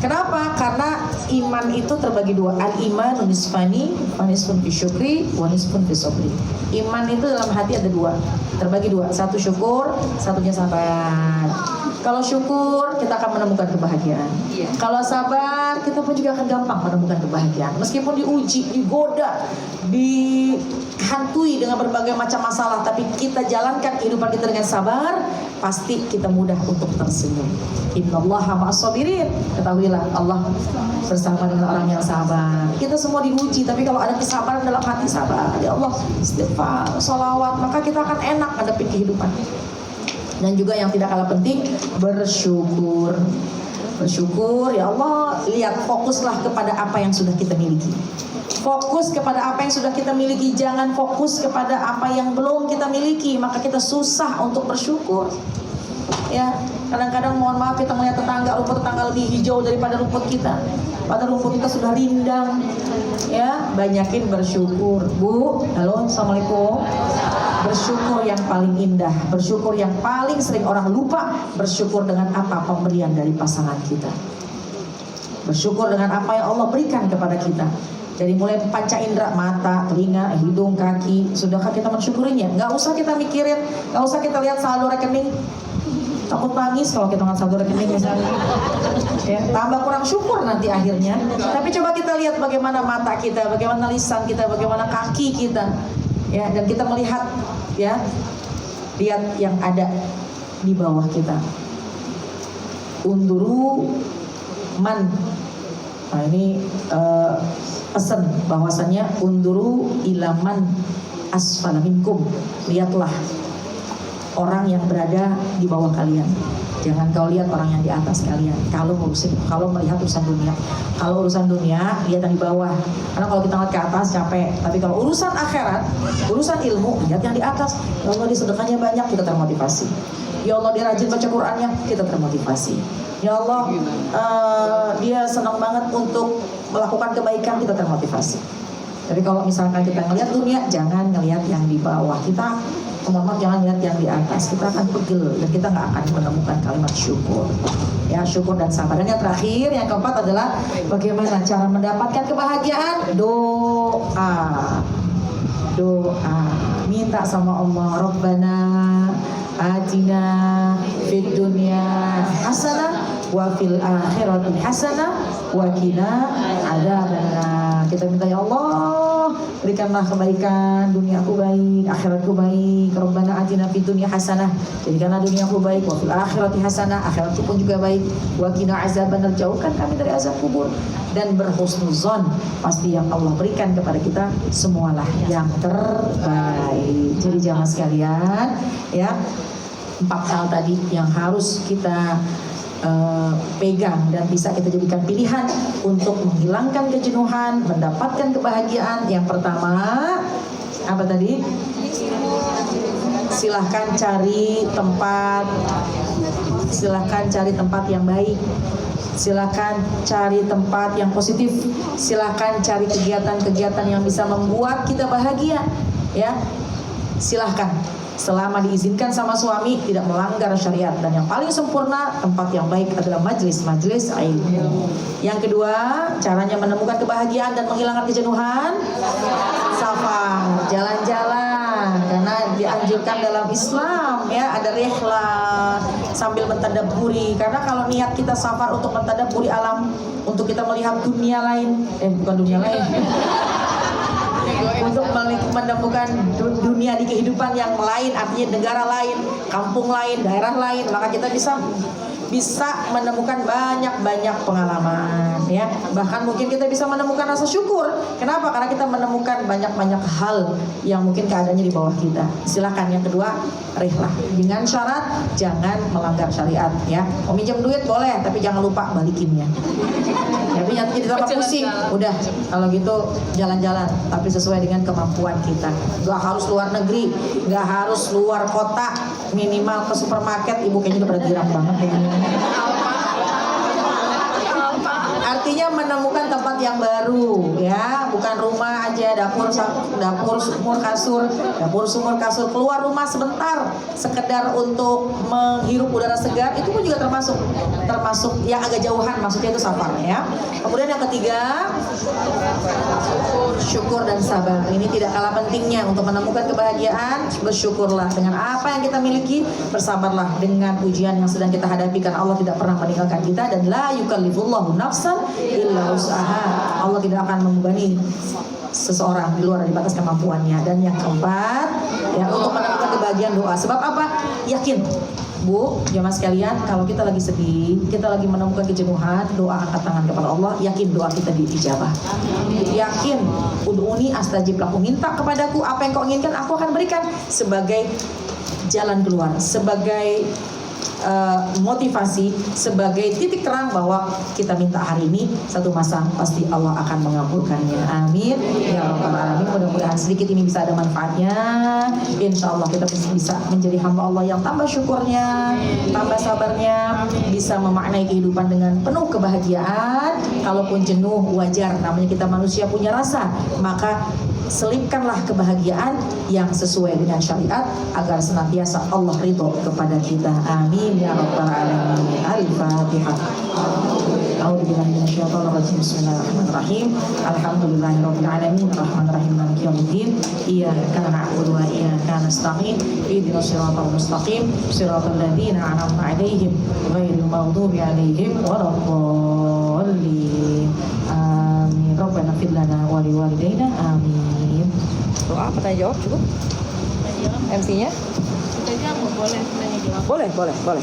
Kenapa? Karena iman itu terbagi 2. Al-iman nisfani, nisfun fi syukri, wa nisfun fi sabri. Iman itu dalam hati ada 2, terbagi 2. Satu syukur, satunya sabar. Kalau syukur, kita akan menemukan kebahagiaan. Kalau sabar, kita pun juga akan gampang menemukan kebahagiaan. Meskipun diuji, digoda, dihantui dengan berbagai macam masalah, tapi kita jalankan kehidupan kita dengan sabar, pasti kita mudah untuk tersenyum. Innallaha ma'as sabirin. Ketahuilah, Allah bersama dengan orang yang sabar. Kita semua diuji, tapi kalau ada kesabaran dalam hati, sabar, ya Allah, istighfar, sholawat, maka kita akan enak menghadapi kehidupan. Dan juga yang tidak kalah penting, bersyukur. Bersyukur, ya Allah, lihat, fokuslah kepada apa yang sudah kita miliki. Fokus kepada apa yang sudah kita miliki, jangan fokus kepada apa yang belum kita miliki, maka kita susah untuk bersyukur. Ya, kadang-kadang mohon maaf kita melihat rumput tetangga lebih hijau daripada rumput kita. Padahal rumput kita sudah rindang. Ya, banyakin bersyukur. Bu, halo, assalamualaikum. Bersyukur yang paling indah, bersyukur yang paling sering orang lupa, bersyukur dengan apa pemberian dari pasangan kita. Bersyukur dengan apa yang Allah berikan kepada kita. Dari mulai panca indera, mata, telinga, hidung, kaki, sudahkah kita mensyukurinya? Nggak usah kita mikirin, nggak usah kita lihat saldo rekening. takut nangis kalau kita nggak satu rekening misalnya. Ya, tambah kurang syukur nanti akhirnya. Tapi coba kita lihat bagaimana mata kita, bagaimana lisan kita, bagaimana kaki kita, ya, dan kita melihat, ya, lihat yang ada di bawah kita. Unduru man. Nah ini pesan bahwasannya unduru ilaman asfala minkum. Lihatlah orang yang berada di bawah kalian. Jangan kau lihat orang yang di atas kalian. Kalau melihat urusan dunia, kalau urusan dunia lihat yang di bawah. Karena kalau kita ngeliat ke atas capek. Tapi kalau urusan akhirat, urusan ilmu, lihat yang di atas. Ya Allah, dia sedekahnya banyak, kita termotivasi. Ya Allah, dia rajin baca Qur'annya, kita termotivasi. Ya Allah, dia senang banget untuk melakukan kebaikan, kita termotivasi. Jadi kalau misalkan kita ngelihat dunia, jangan ngelihat yang di bawah. Kita jangan lihat yang di atas. Kita akan pegel dan kita nggak akan menemukan kalimat syukur. Ya, syukur dan sabar. Dan yang terakhir, yang keempat adalah bagaimana cara mendapatkan kebahagiaan? Doa. Minta sama Allah, Rabbana atina fid dunya hasanah wa fil akhirati hasanah wa qina adzabannar. Kita minta, ya Allah, berikanlah kebaikan, duniaku baik, akhiratku baik. Rabbana atina fid dunya hasanah, jadikanlah duniaku baik, wa fil akhirati hasanah, akhiratku pun juga baik, wa qina adzabannar, jauhkan kami dari azab kubur. Dan berhusnuzon, pasti yang Allah berikan kepada kita semualah yang terbaik. Jadi jamaah sekalian, ya, 4 hal tadi yang harus kita pegang dan bisa kita jadikan pilihan untuk menghilangkan kejenuhan, mendapatkan kebahagiaan. Yang pertama, apa tadi? Silahkan cari tempat yang baik. Silakan cari tempat yang positif. Silakan cari kegiatan-kegiatan yang bisa membuat kita bahagia, ya. Silahkan, selama diizinkan sama suami, tidak melanggar syariat. Dan yang paling sempurna, tempat yang baik adalah majelis-majelis ilmu. Yang kedua, caranya menemukan kebahagiaan dan menghilangkan kejenuhan, safar, jalan-jalan. Karena dianjurkan dalam Islam, ya, ada rihlah sambil mentadabburi. Karena kalau niat kita safar untuk mentadabburi alam, untuk kita melihat dunia lain, bukan dunia lain, untuk menemukan dunia di kehidupan yang lain, artinya negara lain, kampung lain, daerah lain, maka kita bisa menemukan banyak pengalaman, ya. Bahkan mungkin kita bisa menemukan rasa syukur. Kenapa? Karena kita menemukan banyak hal yang mungkin keadaannya di bawah kita. Silakan. Yang kedua, rihlah, dengan syarat jangan melanggar syariat, ya. Mau minjem duit boleh, tapi jangan lupa balikinnya. Tapi nanti jadi tambah pusing. Udah, kalau gitu jalan-jalan, tapi sesuai dengan kemampuan kita. Gak harus luar negeri, gak harus luar kota, minimal ke supermarket. Ibu kayaknya udah pada girang banget ya. Artinya menemukan tempat yang baru, ya, bukan rumah aja, dapur sumur kasur, keluar rumah sebentar, sekedar untuk menghirup udara segar, itu pun juga termasuk yang agak jauhan, maksudnya itu safar, ya. Kemudian yang ketiga, syukur dan sabar. Ini tidak kalah pentingnya untuk menemukan kebahagiaan. Bersyukurlah dengan apa yang kita miliki, bersabarlah dengan ujian yang sedang kita hadapi, karena Allah tidak pernah meninggalkan kita, dan la yukallifullahu nafsan illa usaha. Allah tidak akan membebani seseorang di luar dari batas kemampuannya. Dan yang keempat, ya, untuk menemukan kebahagiaan, doa. Sebab apa? Yakin, Bu, jamaah sekalian, kalau kita lagi sedih, kita lagi menemukan kejenuhan, doa, angkat tangan kepada Allah, yakin doa kita diijabah. Yakin, ud'uni astajib lakum, minta kepadaku apa yang kau inginkan, aku akan berikan, sebagai jalan keluar, sebagai motivasi, sebagai titik terang bahwa kita minta hari ini, satu masa pasti Allah akan mengabulkannya. Amin ya rabbal alamin. Mudah-mudahan sedikit ini bisa ada manfaatnya. Insya Allah kita bisa menjadi hamba Allah yang tambah syukurnya, tambah sabarnya, bisa memaknai kehidupan dengan penuh kebahagiaan. Kalaupun jenuh, wajar, namanya kita manusia punya rasa, maka selipkanlah kebahagiaan yang sesuai dengan syariat agar senantiasa Allah ridho kepada kita. Amin ya rabbal alamin. Al-Fatihah. A'udzubillahi minasyaitonirrajim. Bismillahirrahmanirrahim. Alhamdulillahirabbil alamin, arrahmanirrahim, maliki yaumiddin. Iyyaka na'budu wa iyyaka nasta'in. Ihdinas siratal mustaqim, siratal ladzina an'amta 'alaihim ghairil maghdubi 'alaihim waladdallin. Amin. Rabbana fir lana wa liwalidayna. Amin. Doa pertanyaan jawab cukup? MC-nya? Boleh. Baik,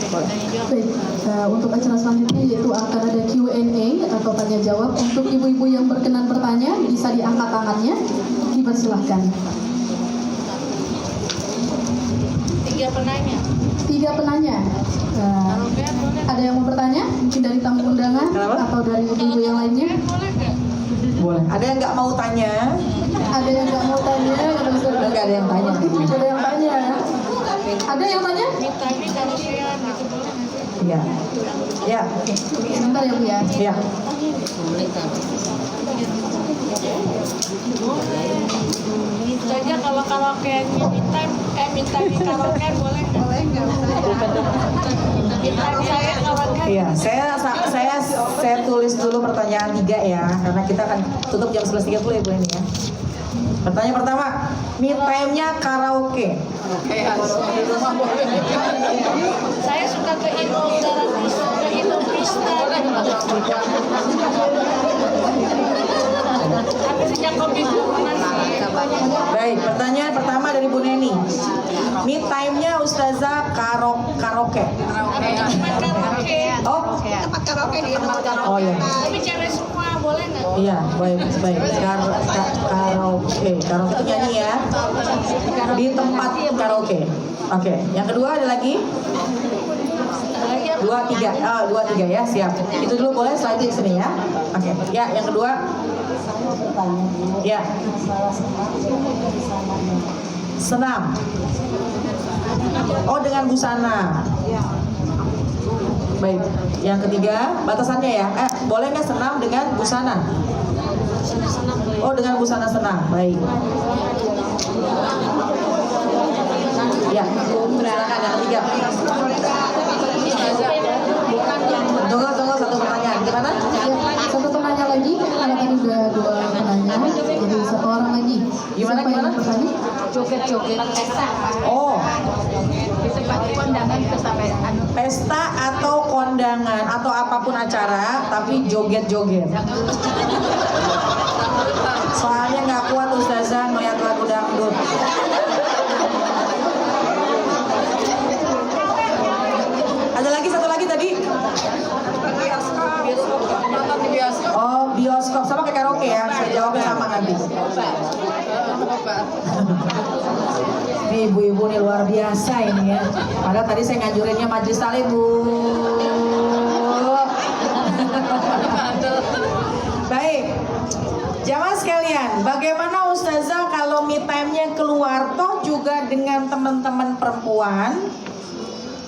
untuk acara selanjutnya yaitu akan ada Q&A atau tanya jawab. Untuk ibu-ibu yang berkenan bertanya bisa diangkat tangannya, dipersilahkan. 3 penanya. 3 penanya. Ada yang mau bertanya? Mungkin dari tamu undangan. Kenapa? Atau dari ibu-ibu yang lainnya? Boleh. Ada yang nggak mau tanya? Ada yang nggak mau tanya? Nggak ada yang tanya. Ada yang tanya. Ada yang tanya? Tapi kalau saya gitu boleh nggak? Iya. Ya. Sebentar ya Bu ya. Ya. Saja kalau karaoke-nya minta di karaoke boleh nggak? Boleh nggak? Minta saya karaoke. Iya, saya tulis dulu pertanyaan 3 ya, karena kita akan tutup jam 11.30 ya Bu ini ya. Pertanyaan pertama, me time-nya karaoke. Saya suka ke Inul Daratista, ke Inul Krista. Tapi sejak kopi masih. Baik, pertanyaan pertama dari Bu Neni. Me time-nya Ustazah karaoke. Karaoke. Oh, Tempat karaoke di tempat karaoke. oh ya. Tapi cewek semua boleh nggak? Iya, baik. Karaoke. Karaoke itu nyanyi ya. Di tempat karaoke. Oke, yang kedua ada lagi? 2, 3. Oh, 2, 3 ya, siap. Itu dulu boleh, setelah itu di sini ya. Oke. Ya, yang kedua. Ya. Senam. Oh, dengan busana. Baik. Yang ketiga, batasannya ya. Boleh nggak senam dengan busana? Oh, dengan busana senam. Baik. Ya, silakan yang ketiga. Tunggu satu pertanyaan. Gimana? Ya, satu penanya lagi. Karena tadi sudah 2 penanya, jadi 1 orang lagi. Gimana? Siapa yang bertanya? Joget-joget pesta Oh, di tempat kondangan pesta pesta atau kondangan atau apapun acara, tapi joget-joget. Soalnya nggak kuat Ustazah ngeliat lagu dangdut. Ada lagi, satu lagi tadi. Oh, bioskop sama kayak karaoke ya. Saya jawabnya sama nanti. Ini ibu-ibu nih luar biasa ini ya. Padahal tadi saya ngajurinnya majelis taklim, Bu. Baik. Jamaah sekalian, bagaimana Ustazah kalau me time-nya keluar toh juga dengan teman-teman perempuan?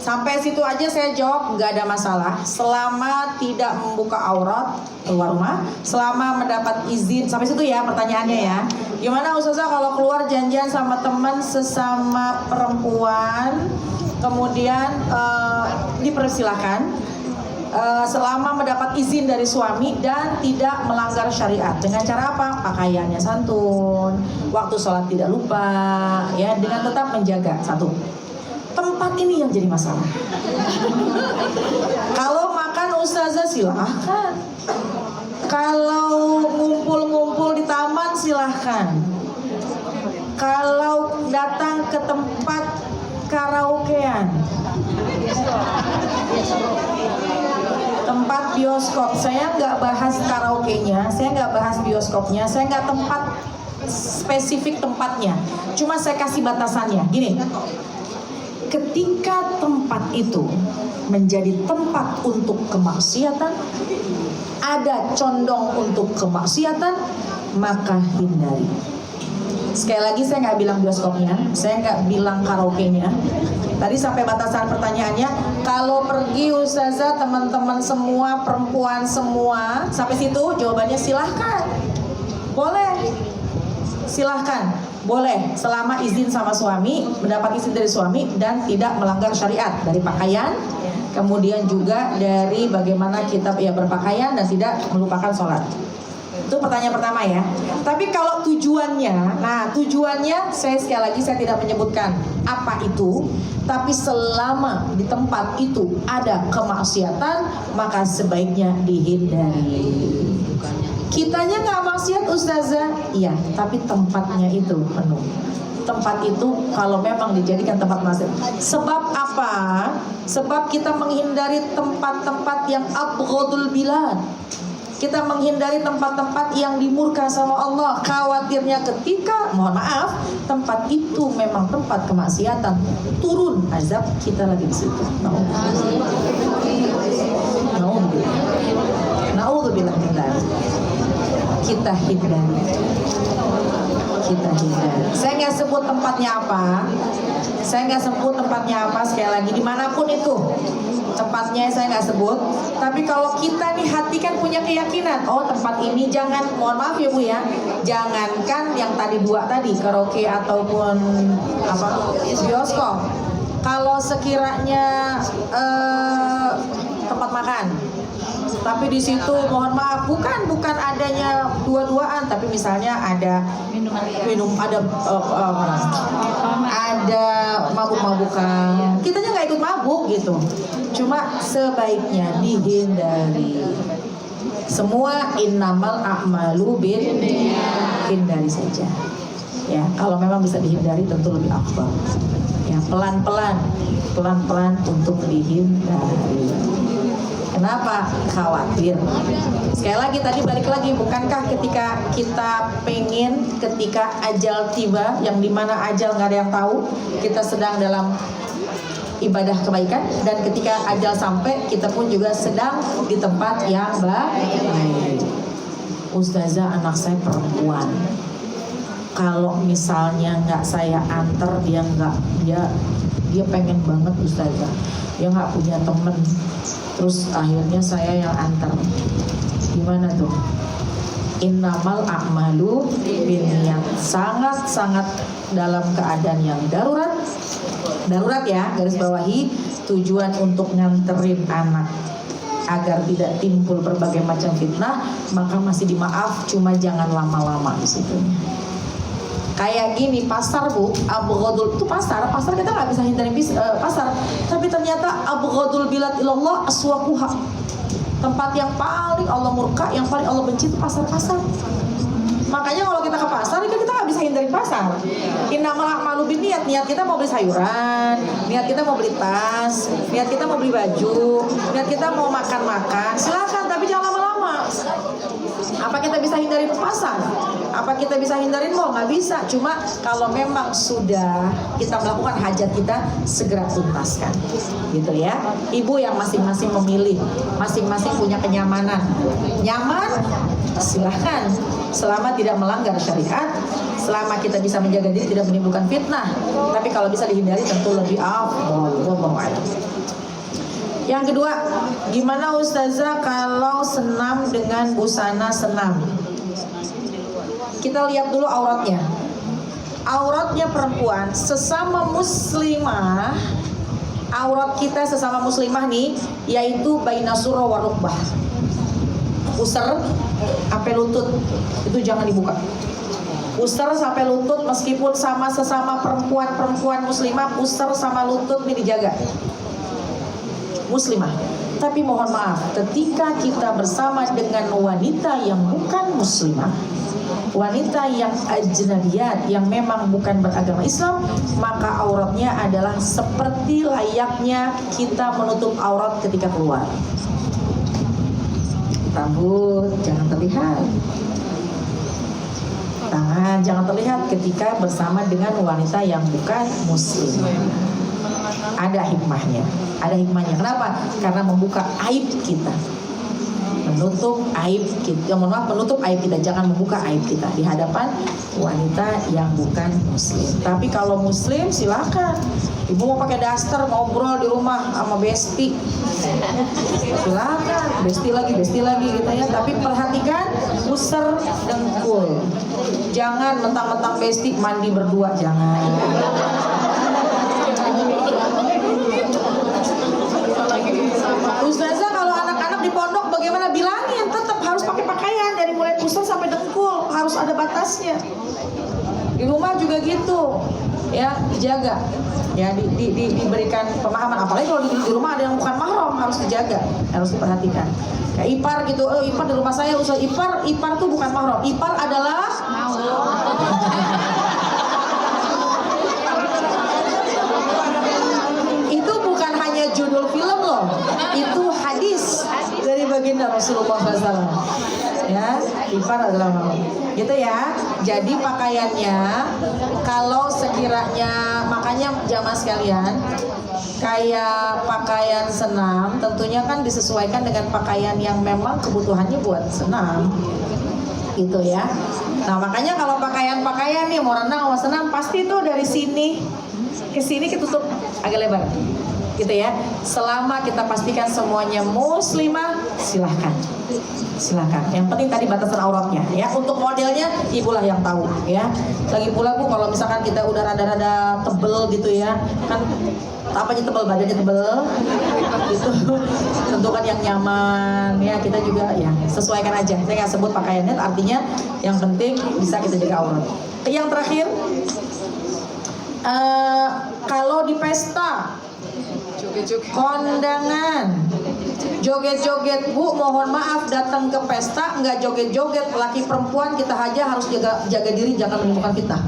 Sampai situ aja saya jawab nggak ada masalah, selama tidak membuka aurat keluar rumah, selama mendapat izin. Sampai situ ya pertanyaannya ya. Gimana Ustazah kalau keluar janjian sama teman sesama perempuan, kemudian dipersilahkan selama mendapat izin dari suami dan tidak melanggar syariat. Dengan cara apa? Pakaiannya santun, waktu sholat tidak lupa, ya, dengan tetap menjaga. Satu, tempat ini yang jadi masalah. Kalau makan Ustazah silahkan, kalau ngumpul-ngumpul di taman silahkan, kalau datang ke tempat karaokean, tempat bioskop, saya nggak bahas karaoke-nya, saya nggak bahas bioskopnya, saya nggak tempat spesifik tempatnya, cuma saya kasih batasannya. Gini, ketika tempat itu menjadi tempat untuk kemaksiatan, ada condong untuk kemaksiatan, maka hindari. Sekali lagi saya nggak bilang bioskopnya, saya nggak bilang karaoke-nya. Tadi sampai batasan pertanyaannya, kalau pergi Ustazah teman-teman semua, perempuan semua, sampai situ jawabannya silahkan, boleh, silahkan, boleh, selama izin sama suami, mendapat izin dari suami dan tidak melanggar syariat dari pakaian, Kemudian juga dari bagaimana kita ya berpakaian dan tidak melupakan sholat. Itu pertanyaan pertama ya. Tapi kalau tujuannya, nah tujuannya saya sekali lagi saya tidak menyebutkan apa itu. Tapi selama di tempat itu ada kemaksiatan, maka sebaiknya dihindari. Kitanya nggak maksiat ustazah, iya, tapi tempatnya itu penuh. Tempat itu kalau memang dijadikan tempat maksiat. Sebab apa? Sebab kita menghindari tempat-tempat yang abghadul bilad. Kita menghindari tempat-tempat yang dimurka sama Allah. Khawatirnya ketika, mohon maaf, tempat itu memang tempat kemaksiatan, turun azab kita lagi di situ. Naudzubillah min dzalik. Kita hindari. Saya nggak sebut tempatnya apa. Sekali lagi dimanapun itu tempatnya saya nggak sebut. Tapi kalau kita nih hati kan punya keyakinan, oh tempat ini jangan, mohon maaf ya Bu ya, jangankan yang tadi dua tadi karaoke ataupun apa bioskop. Kalau sekiranya tempat makan, tapi di situ mohon maaf bukan adanya dua-duaan, tapi misalnya ada ada mabuk-mabukan, kitanya nggak ikut mabuk gitu. Cuma sebaiknya dihindari. Semua innamal a'malu binniyat, hindari saja. Ya, kalau memang bisa dihindari tentu lebih afdal. Ya, pelan-pelan untuk dihindari. Kenapa? Khawatir. Sekali lagi tadi balik lagi, bukankah ketika kita pengen ketika ajal tiba, yang dimana ajal nggak ada yang tahu, kita sedang dalam ibadah kebaikan, dan ketika ajal sampai kita pun juga sedang di tempat yang baik. Ustazah, anak saya perempuan, kalau misalnya nggak saya antar dia pengen banget ustazah, dia nggak punya temen, terus akhirnya saya yang antar, gimana tuh? Innamal a'malu binniyat, sangat dalam keadaan yang darurat ya, garis bawahi, tujuan untuk nganterin anak agar tidak timbul berbagai macam fitnah, maka masih dimaaf, cuma jangan lama-lama di situ. Kayak gini, pasar Bu, abghadul itu pasar kita nggak bisa hindari pasar, tapi ternyata abghadul bilad ilallah aswaquha, tempat yang paling Allah murka, yang paling Allah benci itu pasar-pasar. Makanya kalau kita ke pasar, kita nggak bisa hindari pasar. Innamal a'malu binniyat, niat kita mau beli sayuran, niat kita mau beli tas, niat kita mau beli baju, niat kita mau makan-makan, silakan, tapi jangan lama-lama. Apa kita bisa hindarin pasar? Apa kita bisa hindarin mall? Nggak bisa. Cuma kalau memang sudah kita melakukan hajat kita, segera tuntaskan, gitu ya. Ibu yang masing-masing memilih, masing-masing punya kenyamanan. Nyaman, silahkan. Selama tidak melanggar syariat, selama kita bisa menjaga diri tidak menimbulkan fitnah. Tapi kalau bisa dihindari tentu lebih afdal. Wallahu a'lam. Yang kedua, gimana ustazah kalau senam dengan busana senam? Kita lihat dulu auratnya. Auratnya perempuan sesama muslimah, aurat kita sesama muslimah nih, yaitu baina surah wa rukbah. Pusar sampai lutut itu jangan dibuka. Pusar sampai lutut, meskipun sama sesama perempuan muslimah, pusar sama lutut ini dijaga. Muslimah. Tapi mohon maaf, ketika kita bersama dengan wanita yang bukan muslimah, wanita yang ajnabiyat, yang memang bukan beragama Islam, maka auratnya adalah seperti layaknya kita menutup aurat ketika keluar. Rambut jangan terlihat, tangan jangan terlihat ketika bersama dengan wanita yang bukan muslim. Ada hikmahnya. Kenapa? Karena membuka aib kita, menutup aib kita. Menutup aib kita, jangan membuka aib kita di hadapan wanita yang bukan muslim. Tapi kalau muslim silakan. Ibu mau pakai daster ngobrol di rumah sama besti, silakan. Besti lagi gitu ya. Tapi perhatikan pusar dengkul. Jangan mentang-mentang besti mandi berdua, jangan. sampai dengkul, harus ada batasnya. Di rumah juga gitu, ya dijaga, ya diberikan pemahaman. Apalagi kalau di rumah ada yang bukan mahram, harus dijaga, harus diperhatikan. Kayak ipar gitu, ipar di rumah saya usul ipar tuh bukan mahram. Ipar adalah itu bukan hanya judul film loh, itu hadis dari baginda Rasulullah SAW. Ya, ipar adalah mahram. Gitu ya. Jadi pakaiannya kalau sekiranya, makanya jamaah sekalian, kayak pakaian senam tentunya kan disesuaikan dengan pakaian yang memang kebutuhannya buat senam. Gitu ya. Nah, makanya kalau pakaian-pakaian nih mau renang mau senam pasti tuh dari sini ke sini ketutup agak lebar. Gitu ya. Selama kita pastikan semuanya muslimah, silahkan. Yang penting tadi batasan auratnya ya. Untuk modelnya ibulah yang tahu ya. Lagi pula Bu, kalau misalkan kita udah rada-rada tebel gitu ya, kan apanya tebel, badannya tebel itu tentukan yang nyaman ya. Kita juga ya sesuaikan aja. Saya nggak sebut pakaiannya, artinya yang penting bisa kita jaga aurat. Yang terakhir, kalau di pesta kondangan joget-joget, Bu, mohon maaf, datang ke pesta nggak joget-joget, laki perempuan kita aja harus jaga diri, jangan menimbulkan kita.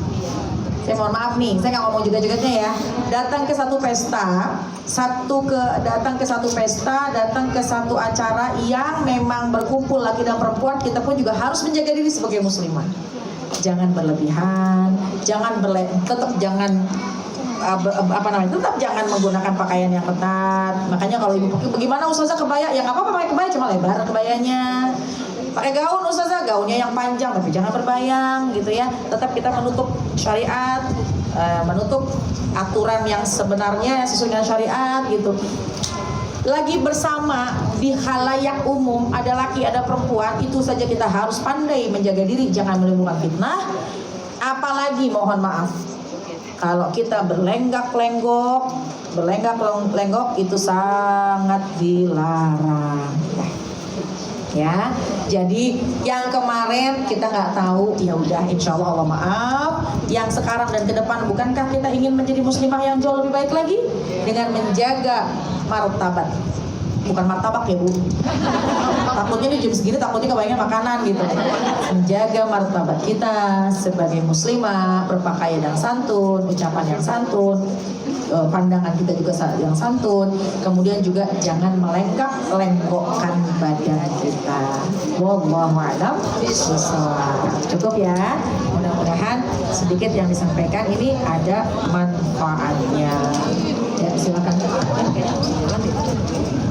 Saya mohon maaf nih, saya nggak ngomong joget-jogetnya ya. Datang ke satu pesta, datang ke satu acara yang memang berkumpul laki dan perempuan, kita pun juga harus menjaga diri sebagai muslimah. Jangan berlebihan, tetap jangan tetap jangan menggunakan pakaian yang ketat. Makanya kalau ibu bagaimana ustazah kebaya, ya nggak apa-apa pakai kebaya, cuma lebar kebayanya. Pakai gaun ustazah, gaunnya yang panjang tapi jangan berbayang gitu ya. Tetap kita menutup syariat, menutup aturan yang sebenarnya sesuai dengan syariat gitu. Lagi bersama di khalayak umum, ada laki ada perempuan, itu saja kita harus pandai menjaga diri, jangan menimbulkan fitnah. Apalagi mohon maaf, kalau kita berlenggak-lenggok itu sangat dilarang. Ya, jadi yang kemarin kita nggak tahu, ya udah, insya Allah maaf. Yang sekarang dan ke depan, bukankah kita ingin menjadi muslimah yang jauh lebih baik lagi dengan menjaga martabat? Bukan martabak ya Bu. Takutnya nih jam segini takutnya kebanyakan makanan gitu. Menjaga martabat kita sebagai muslimah, berpakaian yang santun, ucapan yang santun, pandangan kita juga yang santun. Kemudian juga jangan melenggak-lenggokkan badan kita. Wallahu a'lam bishawab. Cukup ya. Mudah-mudahan sedikit yang disampaikan ini ada manfaatnya. Ya, silakan.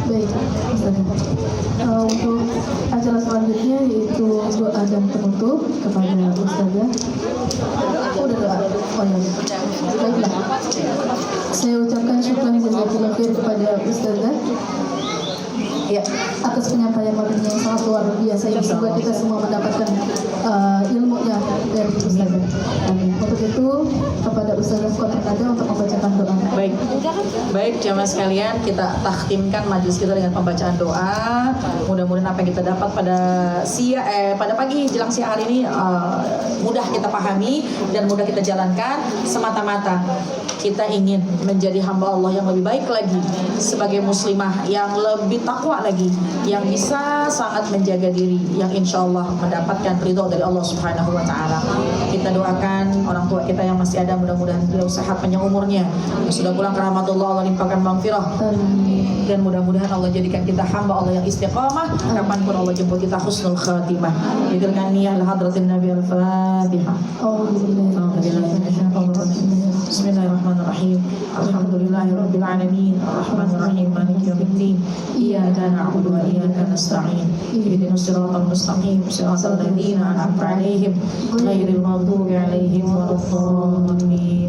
Baik, untuk acara selanjutnya yaitu doa dan penutup kepada Ustazah. Udah doa. Oh ya. Baiklah. Saya ucapkan syukur jazakallahu khair kepada Ustazah ya atas penyampaian materinya yang sangat luar biasa yang membuat kita semua mendapatkan ilmunya dari Ustazah. Amin. Untuk itu kepada Ustazah Konrada untuk membacakan doa. Baik jamaah sekalian, kita takhtimkan majelis kita dengan pembacaan doa. Mudah-mudahan apa yang kita dapat pada pagi jelang siang hari ini mudah kita pahami dan mudah kita jalankan. Semata-mata kita ingin menjadi hamba Allah yang lebih baik lagi, sebagai muslimah yang lebih takwa lagi, yang bisa sangat menjaga diri, yang insya Allah mendapatkan ridho dari Allah Subhanahu Wa Taala. Kita doakan orang tua kita yang masih ada, mudah-mudahan beliau sehat panjang umurnya, yang sudah pulang ke rahmatullah Allah limpahkan maghfirah, dan mudah-mudahan Allah jadikan kita hamba Allah yang istiqamah, kapanpun Allah jemput kita husnul khatimah. Diberikan niat hadratin Nabi al-Fatihah. Bismillahirrahmanirrahim. Alhamdulillahirabbil alamin. Arrahmanir rahim. Maliki yaumiddin. Iyyaka na'budu wa iyyaka nasta'in. Ihdinas siratal mustaqim. Siratal ladzina an'amta 'alaihim ghairil maghdubi 'alaihim waladdallin.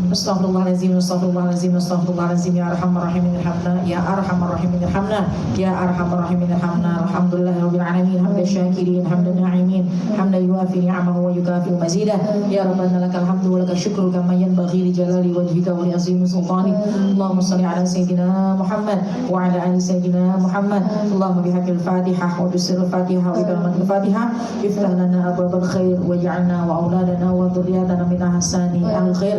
Astaghfirullahalazim, astaghfirullahalazim, astaghfirullahalazim. Ya arhamar rahimin irhamna, ya arhamar rahimin irhamna, ya arhamar rahimin irhamna. Alhamdulillahirabbil alamin. Hamdan syakirin, hamdan na'imin, hamdan حمدا يوافي نعمه ويكافئ مزيده يا ربنا لك الحمد ولك الشكر كما ينبغي لجلال وجهك ولعظيم سلطانك اللهم صل على سيدنا محمد وعلى ال سيدنا محمد اللهم بحق الفاتحه وبسر الفاتحه وبكلمه الفاتحه افتح لنا ابواب الخير واجعلنا واولادنا وذرياتنا من احسان اهل الخير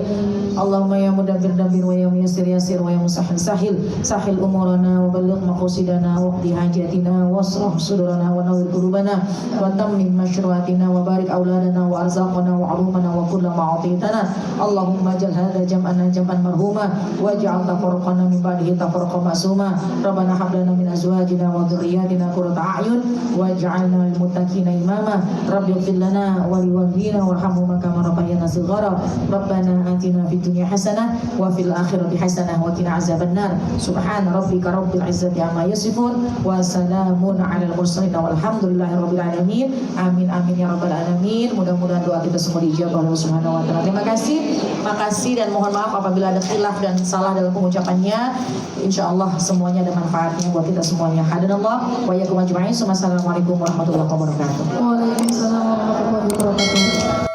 اللهم يا مدبر دبر ويا ميسر يسر ويا مسهل سهل سهل امورنا وبلغ مقاصدنا واقض حاجاتنا واشرح صدورنا ونور قلوبنا وتمم مشروعاتنا وبارك اولادنا وارزاقنا وعلومنا وكل ما اعطيتنا اللهم اجعل هذا جمعنا جمعا مرحوما واجعل تفرقنا من بعده تفرقا معصوما ربنا هب لنا من ازواجنا وذرياتنا قرة اعين واجعلنا للمتقين اماما رب اغفر لنا ولوالدينا وارحمهما كما ربيانا صغارا ربنا آتنا في الدنيا حسنة وفي الآخرة حسنة وقنا عذاب النار سبحان ربك رب العزة عما يصفون وسلام على المرسلين والحمد لله رب العالمين amin amin ya rabbal alamin mudah-mudahan doa kita semua dijawab oleh Allah Subhanahu wa taala. Terima kasih dan mohon maaf apabila ada khilaf dan salah dalam pengucapannya. Insyaallah semuanya ada manfaatnya buat kita semuanya. Hadanallah wa iyyakum ajma'in. Wassalamualaikum warahmatullahi wabarakatuh. Waalaikumsalam warahmatullahi wabarakatuh.